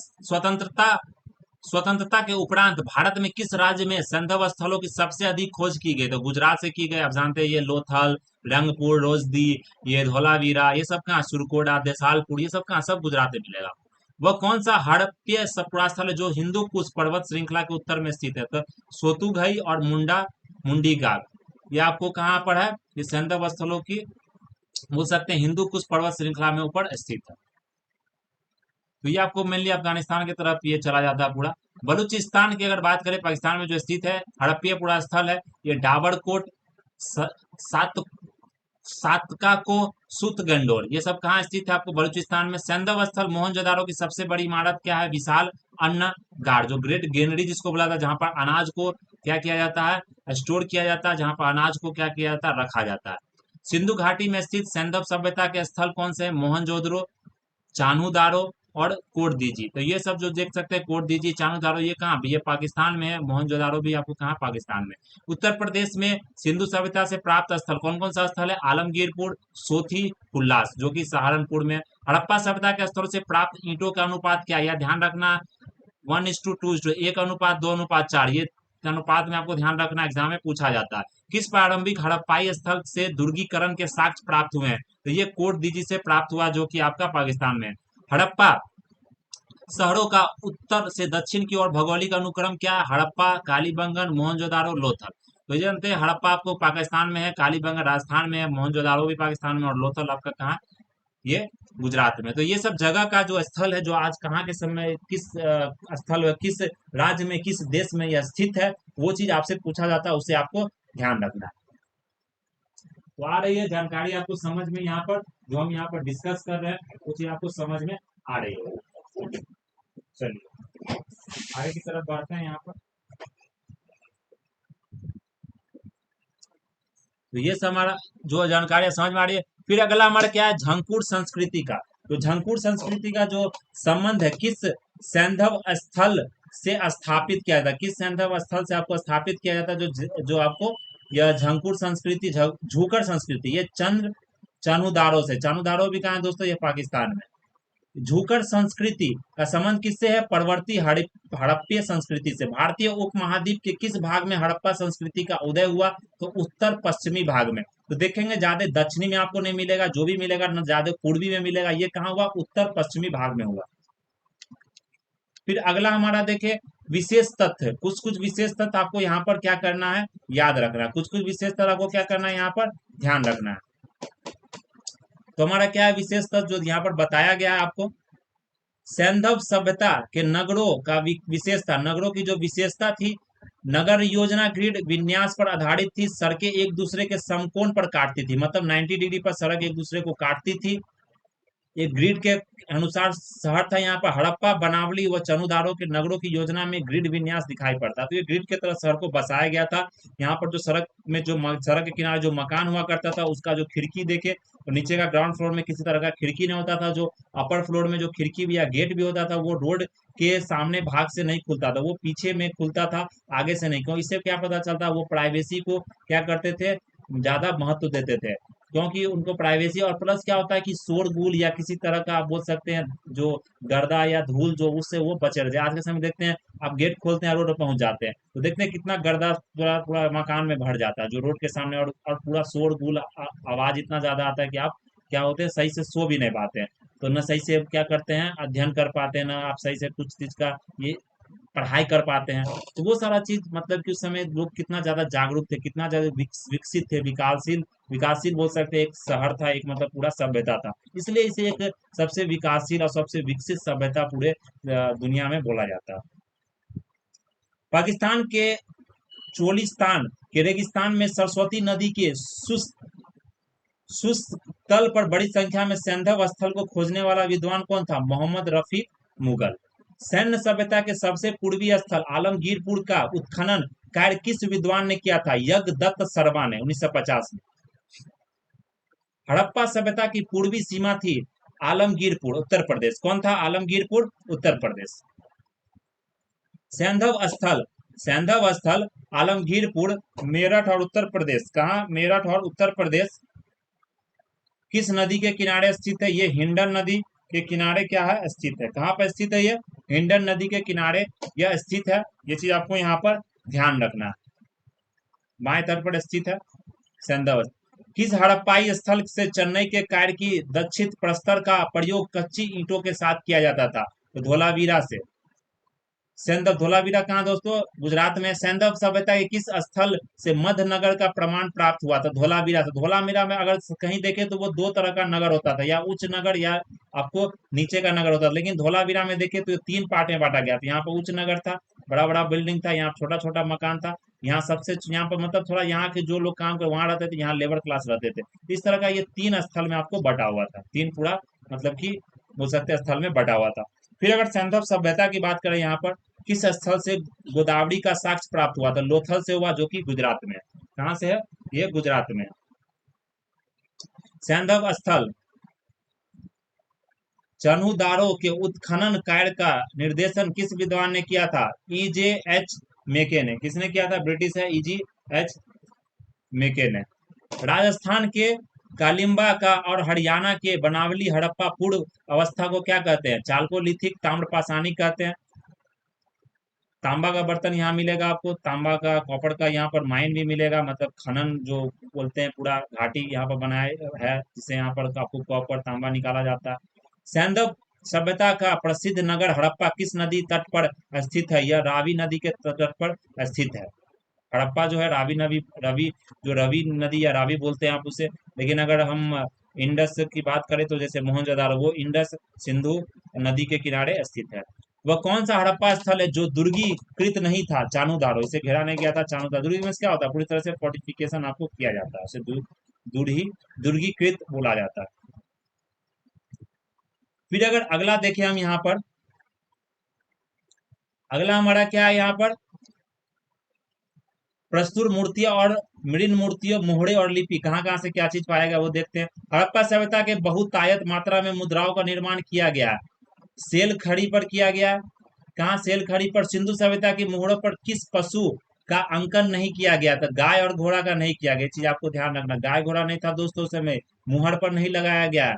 स्वतंत्रता के उपरांत भारत में किस राज्य में संदर्भ स्थलों की सबसे अधिक खोज की गई? तो गुजरात से की गई, आप जानते हैं, ये लोथल, रंगपुर, रोजदी, ये धौलावीरा, ये सब कहाँ, सुरकोड़ा, देसालपुर, ये सब कहाँ, सब गुजरात में मिलेगा। वह कौन सा हड़प्पीय पुरा स्थल है जो हिंदू कुश पर्वत श्रृंखला के उत्तर में स्थित है? तो सोतुघई और मुंडी गाग, ये आपको कहाँ पर है? ये संदर्भ स्थलों की, बोल सकते हैं, हिंदू कुश पर्वत श्रृंखला में ऊपर स्थित है। तो ये आपको मेनली अफगानिस्तान की तरफ ये चला जाता है पूरा। बलूचिस्तान की अगर बात करें, पाकिस्तान में जो स्थित है, हड़प्पीय पूरा स्थल है, ये डाबरकोट, स- सात सातका को, सुत गंडोर, ये सब कहाँ स्थित है आपको? बलूचिस्तान में। सैंदव स्थल मोहनजोदारो की सबसे बड़ी इमारत क्या है? विशाल अन्न गार, जो ग्रेट ग्रेनरी जिसको बोला था, जहां पर अनाज को क्या किया जाता है, स्टोर किया जाता है, जहाँ पर अनाज को क्या किया जाता है, रखा जाता है। सिंधु घाटी में स्थित सैंधव सभ्यता के स्थल कौन से हैं, मोहनजोदड़ो, चान्हो और कोटदीजी। तो ये सब जो देख सकते हैं, कोटदीजी, चान्हो, ये कहाँ, ये पाकिस्तान में है। मोहनजोदारो भी आपको कहाँ, पाकिस्तान में। उत्तर प्रदेश में सिंधु सभ्यता से प्राप्त स्थल कौन कौन सा स्थल है, आलमगीरपुर, सोथी, हुल्लास, जो कि सहारनपुर में है। हड़प्पा सभ्यता के स्थलों से प्राप्त ईंटों का अनुपात क्या है, यह ध्यान रखना, 1:2:1, 1:2:4, ये अनुपात में आपको ध्यान रखना, एग्जाम में पूछा जाता है। किस प्रारंभिक हड़प्पाई स्थल से दुर्गीकरण के साक्ष्य प्राप्त हुए हैं, तो ये कोटदीजी से प्राप्त हुआ, जो कि आपका पाकिस्तान में है। हड़प्पा शहरों का उत्तर से दक्षिण की ओर भौगोलिक अनुक्रम क्या है, हड़प्पा, कालीबंगन, मोहनजोदारो, लोथल। तो ये जानते हैं, हड़प्पा आपको पाकिस्तान में है, कालीबंगन राजस्थान में है, मोहनजोदारो भी पाकिस्तान में, और लोथल आपका कहाँ, ये गुजरात में। तो ये सब जगह का जो स्थल है, जो आज कहाँ के समय किस स्थल, किस राज्य में, किस देश में यह स्थित है, वो चीज आपसे पूछा जाता है, उसे आपको ध्यान रखना है। तो आ रही है जानकारी आपको समझ में, यहाँ पर जो हम यहाँ पर डिस्कस कर रहे हैं वो चीज आपको समझ में आ रही है। चलिए आगे की तरफ बढ़ते हैं यहाँ पर। तो ये सब हमारा जो जानकारी है समझ में आ रही है। फिर अगला हमारा क्या है, झंकूर संस्कृति का। तो झंकूर संस्कृति का जो संबंध है, किस सैंधव स्थल से स्थापित किया जाता है, किस सैंधव स्थल से आपको स्थापित किया जाता है, जो आपको यह झंकूर संस्कृति, झूकर संस्कृति, ये चानुदारो से, चानुदारो भी कहाँ है दोस्तों, ये पाकिस्तान में। झूकर संस्कृति का संबंध किससे है, परवर्ती हड़प्पीय संस्कृति से। भारतीय उपमहाद्वीप के किस भाग में हड़प्पा संस्कृति का उदय हुआ, तो उत्तर पश्चिमी भाग में। तो देखेंगे ज्यादा दक्षिणी में आपको नहीं मिलेगा, जो भी मिलेगा न ज्यादा पूर्वी में मिलेगा, ये कहाँ हुआ, उत्तर पश्चिमी भाग में हुआ। फिर अगला हमारा देखे विशेष तथ्य, कुछ कुछ विशेष तथ्य आपको यहाँ पर क्या करना है, याद रखना है, कुछ कुछ विशेष तथ्य आपको क्या करना है, यहाँ पर ध्यान रखना है। तो हमारा क्या है विशेष तथ्य जो यहाँ पर बताया गया है आपको, सैंधव सभ्यता के नगरों का विशेषता, नगरों की जो विशेषता थी, नगर योजना ग्रिड विन्यास पर आधारित थी, सड़कें एक दूसरे के समकोण पर काटती थी, मतलब 90 डिग्री पर सड़क एक दूसरे को काटती थी। एक ग्रिड के अनुसार शहर था यहाँ पर। हड़प्पा, बनावली व चनुदारों के नगरों की योजना में ग्रिड विन्यास दिखाई पड़ता, तो ये ग्रिड के तरह शहर को बसाया गया था। यहाँ पर जो सड़क में जो सड़क के किनारे जो मकान हुआ करता था, उसका जो खिड़की देखे तो नीचे का ग्राउंड फ्लोर में किसी तरह का खिड़की नहीं होता था, जो अपर फ्लोर में जो खिड़की भी या गेट भी होता था, वो रोड के सामने भाग से नहीं खुलता था, वो पीछे में खुलता था, आगे से नहीं। क्यों, इससे क्या पता चलता, वो प्राइवेसी को क्या करते थे, ज्यादा महत्व देते थे, क्योंकि उनको प्राइवेसी, और प्लस क्या होता है कि शोरगुल या किसी तरह का आप बोल सकते हैं जो गर्दा या धूल जो, उससे वो बचे रहते हैं। आज के समय देखते हैं आप गेट खोलते हैं रोड पर पहुंच जाते हैं, तो देखते हैं कितना गर्दा पूरा पूरा मकान में भर जाता है जो रोड के सामने, और पूरा शोरगुल, आवाज इतना ज्यादा आता है कि आप क्या होते हैं, सही से सो भी नहीं पाते हैं। तो न सही से क्या करते हैं, अध्ययन कर पाते हैं, ना आप सही से कुछ चीज का ये पढ़ाई कर पाते हैं। तो वो सारा चीज मतलब कि उस समय लोग कितना ज्यादा जागरूक थे, कितना ज्यादा विकसित थे, विकासशील, विकासशील बोल सकते हैं, एक शहर था, एक मतलब पूरा सभ्यता था, इसलिए इसे एक सबसे विकासशील और सबसे विकसित सभ्यता पूरे दुनिया में बोला जाता है। पाकिस्तान के चोलिस्तान के रेगिस्तान में सरस्वती नदी के शुष्क तल पर बड़ी संख्या में सैंधव स्थल को खोजने वाला विद्वान कौन था, मोहम्मद रफीक मुगल। सैन्य सभ्यता के सबसे पूर्वी स्थल आलमगीरपुर का उत्खनन कार्य किस विद्वान ने किया था, यज्ञदत्त शर्मा ने, 1950 में। हड़प्पा सभ्यता की पूर्वी सीमा थी आलमगीरपुर, उत्तर प्रदेश। कौन था, आलमगीरपुर, उत्तर प्रदेश। सैंधव स्थल आलमगीरपुर, मेरठ और उत्तर प्रदेश। कहाँ, मेरठ और उत्तर प्रदेश। किस नदी के किनारे स्थित है, ये हिंडन नदी के किनारे क्या है, स्थित है। कहाँ पर स्थित है, ये हिंडन नदी के किनारे यह स्थित है। ये चीज आपको यहाँ पर ध्यान रखना है, बाएं तट पर स्थित है सैंधव। किस हड़प्पाई स्थल से चेन्नई के कार्य की दक्षिण प्रस्तर का प्रयोग कच्ची ईंटों के साथ किया जाता था, तो धोलावीरा से। सैंधव, धोलावीरा कहाँ दोस्तों, गुजरात में। सैंधव सभ्यता के किस स्थल से मध्य नगर का प्रमाण प्राप्त हुआ था, धोलावीरा से। धोलावीरा में अगर कहीं देखें तो वो दो तरह का नगर होता था, या उच्च नगर या आपको नीचे का नगर होता था, लेकिन धोलावीरा में देखे तो तीन पार्ट में बांटा गया था। यहाँ पर उच्च नगर था, बड़ा बड़ा बिल्डिंग था, यहाँ छोटा छोटा मकान था। यहाँ सबसे यहाँ पर मतलब थोड़ा यहाँ के जो लोग काम कर वहां रहते थे, यहाँ लेबर क्लास रहते थे। इस तरह का ये तीन स्थल में आपको बटा हुआ था, तीन पूरा मतलब कि बोल सकते स्थल में बटा हुआ था। फिर अगर सैंधव सभ्यता की बात करें यहाँ पर, किस स्थल से गोदावरी का साक्ष्य प्राप्त हुआ था? लोथल से हुआ, जो कि गुजरात में है। कहाँ से है? ये गुजरात में है। सैंधव स्थल चनुदारो के उत्खनन कार्य का निर्देशन किस विद्वान ने किया था? EJ H मेके ने। किसने किया था? ब्रिटिश है EJ H मेके ने। राजस्थान के कालिंबा का और हरियाणा के बनावली हड़प्पा पूर्व अवस्था को क्या कहते हैं? चालकोलिथिक, ताम्रपाषाणी कहते हैं। तांबा का बर्तन यहाँ मिलेगा आपको, तांबा का, कॉपर का यहाँ पर माइन भी मिलेगा, मतलब खनन जो बोलते हैं, पूरा घाटी यहाँ पर बनाया है जिससे यहाँ पर आपको कॉपर तांबा निकाला जाता है। सैंधव सभ्यता का प्रसिद्ध नगर हड़प्पा किस नदी तट पर स्थित है? यह रावी नदी के तट पर स्थित है। हड़प्पा जो है रवि नदी या रावी बोलते हैं आप उसे, लेकिन अगर हम इंडस की बात करें तो जैसे मोहनजोदारो, वो इंडस सिंधु नदी के किनारे स्थित है। वह कौन सा हड़प्पा स्थल है जो दुर्गीकृत नहीं था? चानूदारो, इसे घेरा नहीं गया था। चानूदारो दुर्गी में क्या होता है? पूरी तरह से फोर्टिफिकेशन आपको किया जाता है, उसे दुर्गीकृत बोला जाता है। फिर अगर अगला देखें हम यहाँ पर, अगला हमारा क्या है यहाँ पर? प्रस्तुर मूर्तियां और मृण मूर्तियों, मोहरे और लिपि कहाँ कहाँ से क्या चीज पाएगा वो देखते हैं। हड़प्पा सभ्यता के बहुतायत मात्रा में मुद्राओं का निर्माण किया गया। सेल खड़ी पर किया गया। कहाँ? सेल खड़ी पर। सिंधु सभ्यता की मोहरों पर किस पशु का अंकन नहीं किया गया था? गाय और घोड़ा का नहीं किया गया, चीज आपको ध्यान रखना। गाय घोड़ा नहीं था दोस्तों उस समय, मुहर पर नहीं लगाया गया।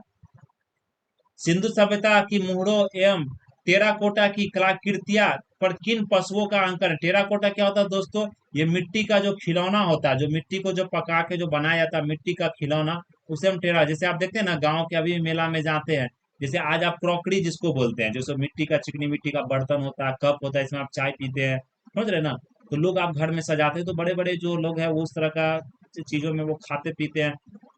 सिंधु सभ्यता की मुहरों एवं टेराकोटा की कलाकृतियां पर किन पशुओं का अंकन है? टेराकोटा क्या होता है दोस्तों? ये मिट्टी का जो खिलौना होता है, जो मिट्टी को जो पका के जो बनाया जाता है, मिट्टी का खिलौना, उसे हम टेरा, जैसे आप देखते हैं ना गांव के अभी मेला में जाते हैं, जैसे आज आप क्रॉकरी जिसको बोलते हैं, जो सब मिट्टी का, चिकनी मिट्टी का बर्तन होता है, कप होता है, इसमें आप चाय पीते हैं, समझ रहे ना? तो लोग आप घर में सजाते हैं, तो बड़े बड़े जो लोग हैं वो उस तरह का चीजों में वो खाते पीते हैं।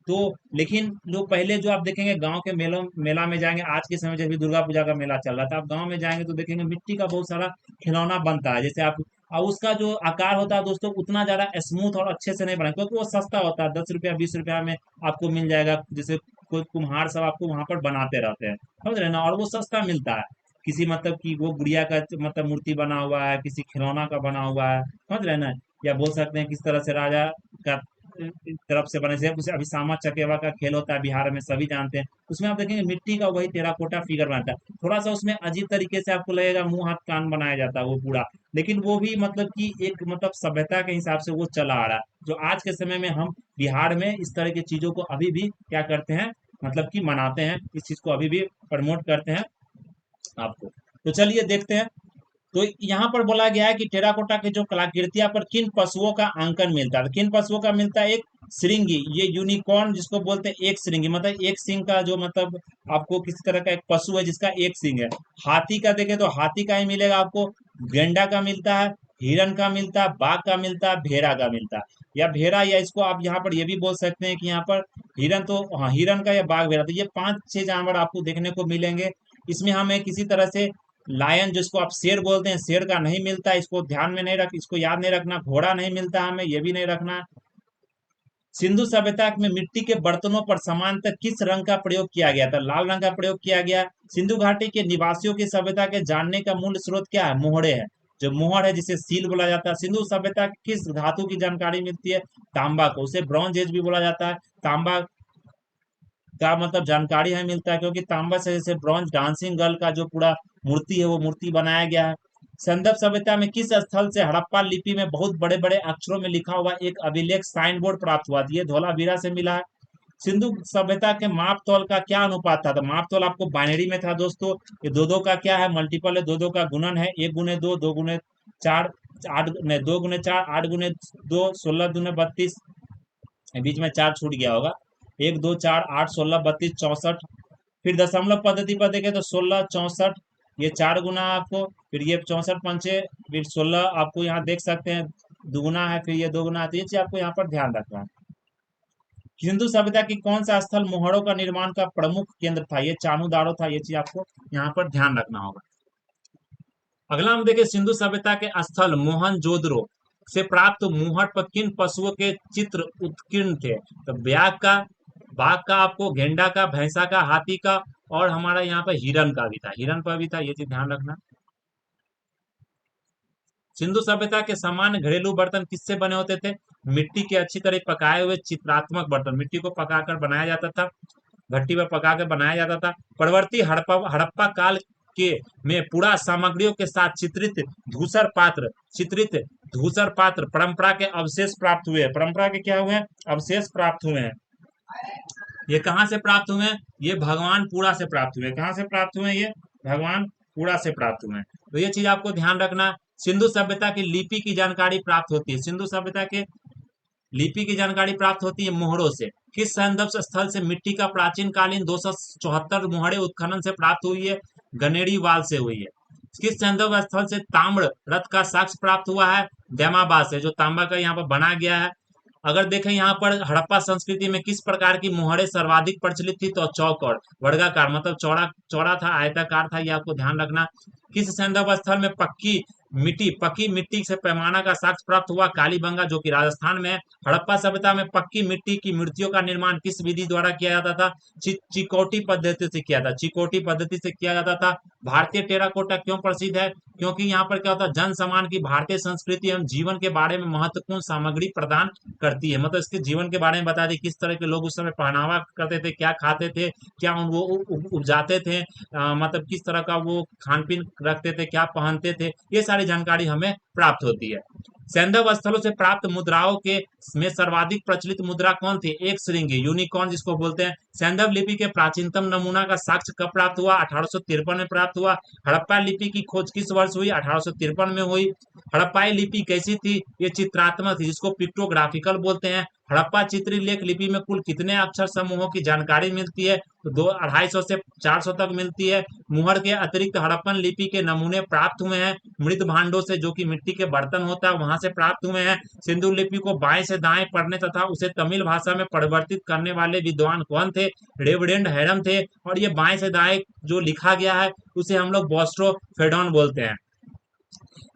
तो लेकिन जो पहले जो आप देखेंगे गांव के मेलों मेला में जाएंगे, आज के समय जब भी दुर्गा पूजा का मेला चल रहा था, आप गांव में जाएंगे तो देखेंगे मिट्टी का बहुत सारा खिलौना बनता है। जैसे आप, और उसका जो आकार होता है दोस्तों उतना ज्यादा स्मूथ और अच्छे से नहीं बना, क्योंकि वो सस्ता होता है, 10 रुपया 20 रुपया में आपको मिल जाएगा। जैसे कोई कुम्हार सब आपको वहां पर बनाते रहते हैं, समझ रहे हैं ना? और वो सस्ता मिलता है। किसी मतलब कि वो गुड़िया का मतलब मूर्ति बना हुआ है, किसी खिलौना का बना हुआ है, समझ रहे हैं ना? या बोल सकते हैं किस तरह से राजा का तरफ से बने से उसे अभी सामा चकेवा का खेल होता है बिहार में, सभी जानते हैं। उसमें आप देखेंगे मिट्टी का वही टेराकोटा फिगर बनता है। थोड़ा सा उसमें अजीब तरीके से आपको लगेगा मुंह हाथ कान बनाया जाता है वो पूरा, लेकिन वो भी मतलब कि एक मतलब सभ्यता के हिसाब से वो चला आ रहा है। जो आज के समय में हम बिहार में इस तरह की चीजों को अभी भी क्या करते हैं, मतलब कि मनाते हैं, इस चीज को अभी भी प्रमोट करते हैं आपको। तो चलिए देखते हैं। तो यहाँ पर बोला गया है कि टेराकोटा के जो कलाकृतियां पर किन पशुओं का अंकन मिलता है? तो किन पशुओं का मिलता है? एक श्रृंगी, ये यूनिकॉर्न जिसको बोलते हैं, एक श्रृंगी मतलब एक सिंह का, जो मतलब आपको किसी तरह का एक पशु है जिसका एक सिंह है। हाथी का देखें तो हाथी का ही मिलेगा आपको। गेंडा का मिलता है, हिरन का मिलता है, बाघ का मिलता है, भेड़ा का मिलता है। या भेड़ा, या इसको आप यहाँ पर ये भी बोल सकते हैं कि यहाँ पर हिरन, तो हाँ हिरन का या बाघ भेड़ा, तो ये 5-6 जानवर आपको देखने को मिलेंगे। इसमें हमें किसी तरह से लायन, जिसको आप शेर बोलते हैं, शेर का नहीं मिलता, इसको ध्यान में नहीं रख, इसको याद नहीं रखना। घोड़ा नहीं मिलता हमें, ये भी नहीं रखना। सिंधु सभ्यता में मिट्टी के बर्तनों पर समानतः किस रंग का प्रयोग किया गया था? लाल रंग का प्रयोग किया गया। सिंधु घाटी के निवासियों की सभ्यता के जानने का मूल स्रोत क्या है? मोहरे है। जो मोहर है जिसे सील बोला जाता है। सिंधु सभ्यता किस धातु की जानकारी मिलती है? तांबा को, उसे ब्रॉन्ज एज भी बोला जाता है। तांबा का मतलब जानकारी हमें मिलता है क्योंकि तांबा से जैसे ब्रॉन्ज डांसिंग गर्ल का जो पूरा मूर्ति है वो मूर्ति बनाया गया है। संदर्भ सभ्यता में किस स्थल से हड़प्पा लिपि में बहुत बड़े बड़े अक्षरों में लिखा हुआ एक अभिलेख साइन बोर्ड प्राप्त हुआ? ये धोलावीरा से मिला है। सिंधु सभ्यता के माप तौल का क्या अनुपात था? तो माप तौल आपको बाइनरी में था दोस्तों। ये दो दो का क्या है? मल्टीपल है, दो दो का गुणन है, 1 गुने 2, 2 गुने 4, 8 नहीं 2 गुने 4, 8 गुने 2, 16 दुने 32, बीच में 4 छूट गया होगा। 1 2 4 8 16 32 64। फिर दशमलव पद्धति पर देखें तो 16 64, ये 4 गुना आपको, फिर ये 64 पंचे, फिर 16 आपको यहाँ देख सकते हैं दुगुना है, फिर ये 2 गुना है। तो ये चीज आपको यहाँ पर ध्यान रखना है। हिंदू सभ्यता की कौन सा स्थल मोहरों का निर्माण का प्रमुख केंद्र था? ये चाणूदारो था। ये चीज आपको यहाँ पर ध्यान रखना होगा। अगला हम देखें सिंधु सभ्यता के स्थल मोहनजोदड़ो से प्राप्त मुहर पर किन पशुओं के चित्र उत्कीर्ण थे? तो ब्याग का, बाघ का, आपको गेंडा का, भैंसा का, हाथी का, और हमारा यहाँ पर हिरन का भी था, हिरन पर भी था। ये चीज ध्यान रखना। सिंधु सभ्यता के सामान्य घरेलू बर्तन किससे बने होते थे? मिट्टी के अच्छी तरह पकाए हुए चित्रात्मक बर्तन, मिट्टी को पकाकर बनाया जाता था, भट्टी पर पका के बनाया जाता था। परवर्ती हड़प्पा हड़प्पा काल के में पुरा सामग्रियों के साथ चित्रित धूसर पात्र परंपरा के अवशेष प्राप्त हुए हैं। परंपरा के क्या हुए हैं? अवशेष प्राप्त हुए हैं। ये कहाँ से प्राप्त हुए हैं? ये भगवानपुरा से प्राप्त हुए हैं। कहाँ से प्राप्त हुए हैं? ये भगवानपुरा से प्राप्त हुए हैं। तो ये चीज आपको ध्यान रखना। सिंधु सभ्यता की लिपि की जानकारी प्राप्त होती है। सिंधु सभ्यता के लिपि की जानकारी प्राप्त होती है मोहरों से। किस संदर्भ स्थल से मिट्टी का प्राचीन कालीन 274 मोहरे उत्खनन से प्राप्त हुई है? गनेड़ी वाल से हुई है। किस संदर्भ स्थल से ताम्र रथ का साक्ष्य प्राप्त हुआ है? दैमाबाद से, जो तांबा का यहाँ पर बना गया है। अगर देखें यहाँ पर हड़प्पा संस्कृति में किस प्रकार की मोहरे सर्वाधिक प्रचलित थी? तो चौकोर, वर्गाकार, मतलब चौड़ा चौड़ा था, आयताकार था, ये आपको ध्यान रखना। किस संदर्भ स्थल में पक्की मिट्टी से पैमाना का साक्ष्य प्राप्त हुआ? कालीबंगा, जो कि राजस्थान में है। हड़प्पा सभ्यता में पक्की मिट्टी की मूर्तियों का निर्माण किस विधि द्वारा किया जाता था? चिकोटी पद्धति से किया था। चिकोटी पद्धति से किया जाता था। भारतीय टेराकोटा क्यों प्रसिद्ध है? क्योंकि यहाँ पर क्या होता है, जन समान की भारतीय संस्कृति एवं जीवन के बारे में महत्वपूर्ण सामग्री प्रदान करती है। मतलब इसके जीवन के बारे में बता दी, किस तरह के लोग उस समय पहनावा करते थे, क्या खाते थे, क्या वो उपजाते थे, मतलब किस तरह का वो खान पीन रखते थे, क्या पहनते थे, ये सारी जानकारी हमें प्राप्त होती है। सैंधव स्थलों से प्राप्त मुद्राओं के में सर्वाधिक प्रचलित मुद्रा कौन थी? एक श्रृंगी, यूनिकॉर्न जिसको बोलते हैं। सैंधव लिपि के प्राचीनतम नमूना का साक्ष्य कब प्राप्त हुआ? 1853 में प्राप्त हुआ। हड़प्पा लिपि की खोज किस वर्ष हुई? 1853 में हुई। हड़प्पाई लिपि कैसी थी? ये चित्रात्मक थी, जिसको पिक्टोग्राफिकल बोलते हैं। हड़प्पा चित्रलेख लिपि में कुल कितने अक्षर समूहों की जानकारी मिलती है? तो 250 से 400 तक मिलती है। मुहर के अतिरिक्त हड़प्पन लिपि के नमूने प्राप्त हुए हैं मृत भांडों से, जो कि मिट्टी के बर्तन होता है, वहां से प्राप्त हुए हैं। सिंधु लिपि को बाएं से दाएं पढ़ने तथा उसे तमिल भाषा में परिवर्तित करने वाले विद्वान कौन थे? रेवरेंड हैरम थे। और ये बाएं से दाएं जो लिखा गया है उसे हम लोग बॉस्ट्रो फेडॉन बोलते हैं।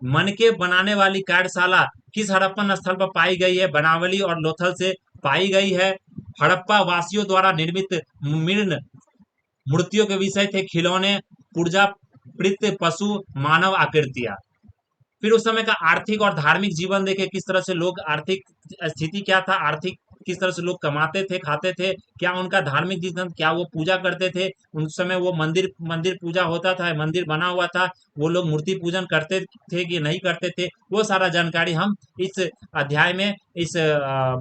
मनके बनाने वाली कार्यशाला किस हड़प्पन स्थल पर पाई गई है? बनावली और लोथल से पाई गई है। हड़प्पा वासियों द्वारा निर्मित मृण मूर्तियों के विषय थे खिलौने, पुर्जा, प्रीत, पशु, मानव आकृतियां। फिर उस समय का आर्थिक और धार्मिक जीवन देखे, किस तरह से लोग, आर्थिक स्थिति क्या था, आर्थिक किस तरह से लोग कमाते थे, खाते थे, क्या उनका धार्मिक जीवन, क्या वो पूजा करते थे, उस समय वो मंदिर मंदिर पूजा होता था, मंदिर बना हुआ था, वो लोग मूर्ति पूजन करते थे कि नहीं करते थे, वो सारा जानकारी हम इस अध्याय में, इस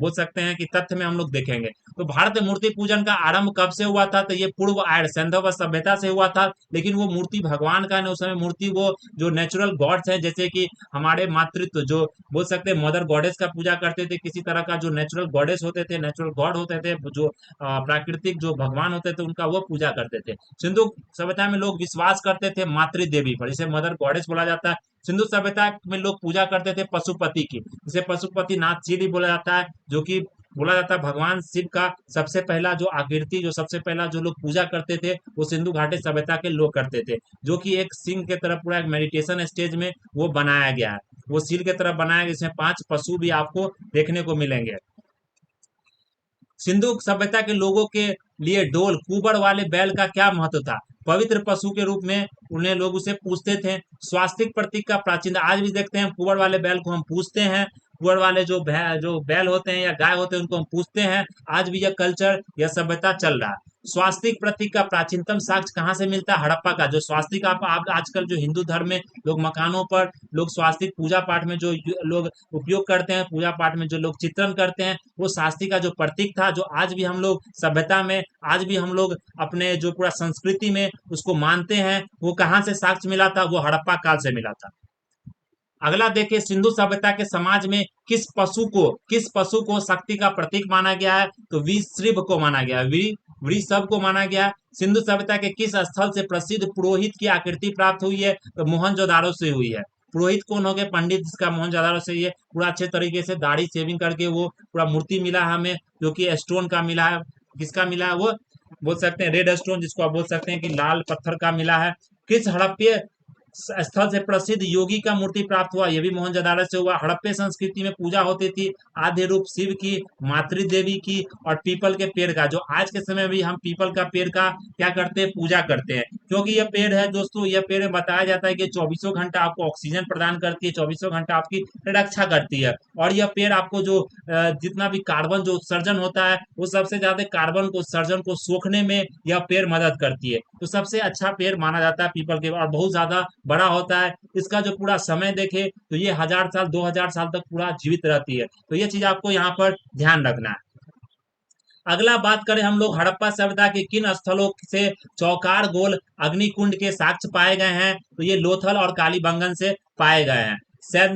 बोल सकते हैं कि तथ्य में हम लोग देखेंगे। तो भारत में मूर्ति पूजन का आरंभ कब से हुआ था? तो ये पूर्व आर्य सैंधव सभ्यता से हुआ था। लेकिन वो मूर्ति भगवान का नहीं, उस समय मूर्ति वो जो नेचुरल गॉड्स है, जैसे कि हमारे मातृत्व, जो बोल सकते हैं मदर गॉडेस का पूजा करते थे, किसी तरह का जो नेचुरल गॉडेस होते थे, नेचुरल गॉड होते थे, जो प्राकृतिक जो भगवान होते थे, उनका वो पूजा करते थे। सिंधु सभ्यता में लोग विश्वास करते थे मातृ देवी पर, इसे मदर गॉडेस बोला जाता है। सिंधु सभ्यता में लोग पूजा करते थे पशुपति की, जिसे पशुपति नाथ जी भी बोला जाता है, जो कि बोला जाता है भगवान शिव का सबसे पहला जो आकृति, जो सबसे पहला जो लोग पूजा करते थे, वो सिंधु घाटी सभ्यता के लोग करते थे, जो कि एक सिंह के तरह पूरा एक मेडिटेशन स्टेज में वो बनाया गया है। वो सिर के तरफ बनाया गया, इसमें 5 पशु भी आपको देखने को मिलेंगे। सिंधु सभ्यता के लोगों के लिए डोल, कुबड़ वाले बैल का क्या महत्व था? पवित्र पशु के रूप में उन्हें लोग उसे पूजते थे। स्वास्तिक प्रतीक का प्राचीन, आज भी देखते हैं कुबड़ वाले बैल को हम पूजते हैं। कुबड़ वाले जो बैल होते हैं या गाय होते हैं, उनको हम पूजते हैं। आज भी यह कल्चर, यह सभ्यता चल रहा है। स्वास्तिक प्रतीक का प्राचीनतम साक्ष्य कहाँ से मिलता है? हड़प्पा का। जो स्वास्तिक आप आजकल जो हिंदू धर्म में लोग मकानों पर लोग स्वास्तिक पूजा पाठ में जो लोग उपयोग करते हैं, पूजा पाठ में जो लोग चित्रण करते हैं, वो स्वास्तिक का जो प्रतीक था, जो आज भी हम लोग सभ्यता में, आज भी हम लोग अपने जो पूरा संस्कृति में उसको मानते हैं, वो कहाँ से साक्ष्य मिला था? वो हड़प्पा काल से मिला था। अगला देखिए, सिंधु सभ्यता के समाज में किस पशु को शक्ति का प्रतीक माना गया है? तो वृषभ को माना गया है, वृषभ को माना गया है। सिंधु सभ्यता के किस स्थल से प्रसिद्ध पुरोहित की आकृति प्राप्त हुई है? तो मोहनजोदाड़ो से हुई है। पुरोहित कौन हो गए? पंडित, जिसका मोहनजोदाड़ो से ये पूरा अच्छे तरीके से दाढ़ी सेविंग करके वो पूरा मूर्ति मिला है हमें, जो कि स्टोन का मिला है। किसका मिला है? वो बोल सकते हैं रेड स्टोन, जिसको आप बोल सकते हैं कि लाल पत्थर का मिला है। किस हड़प्पे स्थल से प्रसिद्ध योगी का मूर्ति प्राप्त हुआ, ये भी मोहनजोदाड़ो से हुआ। हड़प्पे संस्कृति में पूजा होती थी आद्य रूप शिव की, मातृ देवी की और पीपल के पेड़ का, जो आज के समय में भी हम पीपल का पेड़ का क्या करते हैं, पूजा करते हैं। क्योंकि यह पेड़ है दोस्तों, यह पेड़ में बताया जाता है कि चौबीसों घंटा आपको ऑक्सीजन प्रदान करती है, चौबीसों घंटा आपकी रक्षा करती है। और यह पेड़ आपको जो जितना भी कार्बन जो उत्सर्जन होता है, वो सबसे ज्यादा कार्बन को उत्सर्जन को सोखने में यह पेड़ मदद करती है। तो सबसे अच्छा पेड़ माना जाता है पीपल के, और बहुत ज्यादा बड़ा होता है। इसका जो पूरा समय देखे तो ये 1000 साल 2000 साल तक पूरा जीवित रहती है। तो ये चीज आपको यहाँ पर ध्यान रखना है। अगला बात करें हम लोग हड़प्पा सभ्यता के किन स्थलों से चौकार गोल अग्निकुंड के साक्ष्य पाए गए हैं, तो ये लोथल और कालीबंगन से पाए गए हैं।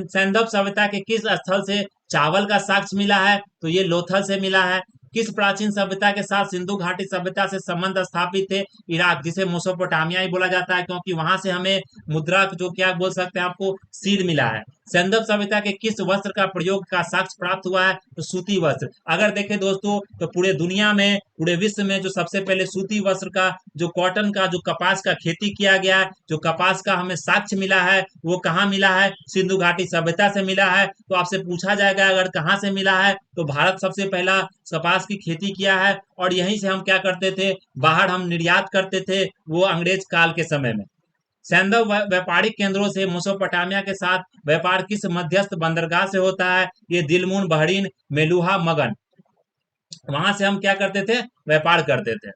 सैंधव सभ्यता के किस स्थल से चावल का साक्ष्य मिला है, तो ये लोथल से मिला है। किस प्राचीन सभ्यता के साथ सिंधु घाटी सभ्यता से संबंध स्थापित थे, इराक, जिसे मोसोपोटामिया ही बोला जाता है, क्योंकि वहां से हमें मुद्रा जो क्या बोल सकते हैं आपको सीड मिला है। सैंधव सभ्यता के किस वस्त्र का प्रयोग का साक्ष्य प्राप्त हुआ है, तो सूती वस्त्र। अगर देखें दोस्तों तो पूरे दुनिया में, पूरे विश्व में जो सबसे पहले सूती वस्त्र का, जो कॉटन का, जो कपास का खेती किया गया है, जो कपास का हमें साक्ष्य मिला है, वो कहाँ मिला है, सिंधु घाटी सभ्यता से मिला है। तो आपसे पूछा जाएगा अगर कहाँ से मिला है, तो भारत सबसे पहला कपास की खेती किया है, और यहीं से हम क्या करते थे, बाहर हम निर्यात करते थे, वो अंग्रेज काल के समय में। सैंधव व्यापारिक केंद्रों से मोसोपोटामिया के साथ व्यापार किस मध्यस्थ बंदरगाह से होता है, ये दिलमुन, बहरीन, मेलुहा, मगन, वहां से हम क्या करते थे, व्यापार करते थे।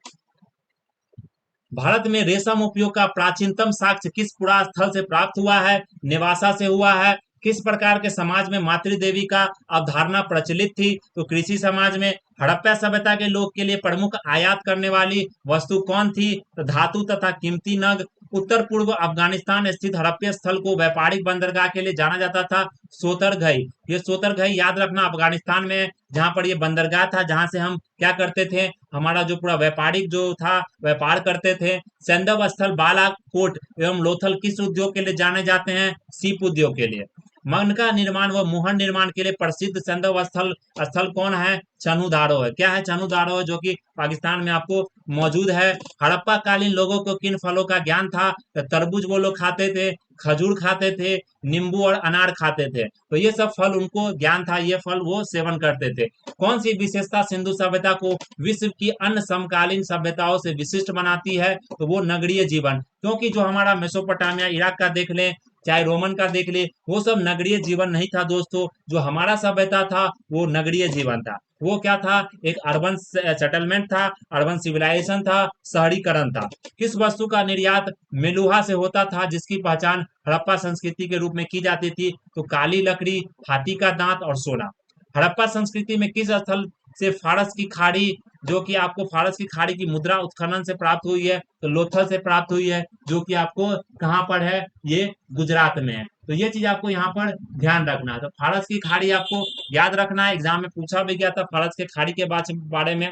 भारत में रेशम उपयोग का प्राचीनतम साक्ष्य किस पुरा स्थल से प्राप्त हुआ है, नेवासा से हुआ है। किस प्रकार के समाज में मातृ देवी का अवधारणा प्रचलित थी, तो कृषि समाज में। हड़प्पा सभ्यता के लोग के लिए प्रमुख आयात करने वाली वस्तु कौन थी, तो धातु तथा कीमती नग। उत्तर पूर्व अफगानिस्तान स्थित हड़प्पा स्थल को व्यापारिक बंदरगाह के लिए जाना जाता था, सोतरगई। ये सोतरगई याद रखना अफगानिस्तान में, जहां पर ये बंदरगाह था, जहां से हम क्या करते थे, हमारा जो पूरा व्यापारिक जो था व्यापार करते थे। सैंधव स्थल बालाकोट एवं लोथल किस उद्योग के लिए जाने जाते हैं, सीप उद्योग के लिए। मग्न का निर्माण व मोहर निर्माण के लिए प्रसिद्ध सैंधव स्थल स्थल कौन है, चनुदारो है। क्या है, चनुदारो है, जो कि पाकिस्तान में आपको मौजूद है। हड़प्पा कालीन लोगों को किन फलों का ज्ञान था, तो तरबूज वो लोग खाते थे, खजूर खाते थे, नींबू और अनार खाते थे। तो ये सब फल उनको ज्ञान था, ये फल वो सेवन करते थे। कौन सी विशेषता सिंधु सभ्यता को विश्व की अन्य समकालीन सभ्यताओं से विशिष्ट बनाती है, तो वो नगरीय जीवन। क्योंकि जो हमारा मेसोपोटामिया, इराक का देख लें, चाहे रोमन का देख ले, वो सब नगरीय जीवन नहीं था दोस्तों। जो हमारा सभ्यता था वो नगरीय जीवन था। वो क्या था, एक अर्बन सेटलमेंट था, अर्बन सिविलाइजेशन था, शहरीकरण था। किस वस्तु का निर्यात मेलुहा से होता था, जिसकी पहचान हड़प्पा संस्कृति के रूप में की जाती थी, तो काली लकड़ी, हाथी का दांत और सोना। हड़प्पा संस्कृति में किस स्थल से फारस की खाड़ी, जो कि आपको फारस की खाड़ी की मुद्रा उत्खनन से प्राप्त हुई है, तो लोथल से प्राप्त हुई है, जो कि आपको कहाँ पर है, ये गुजरात में है। तो ये चीज आपको यहाँ पर ध्यान रखना है। तो फारस की खाड़ी आपको याद रखना है, एग्जाम में पूछा भी गया था फारस के खाड़ी के बारे में।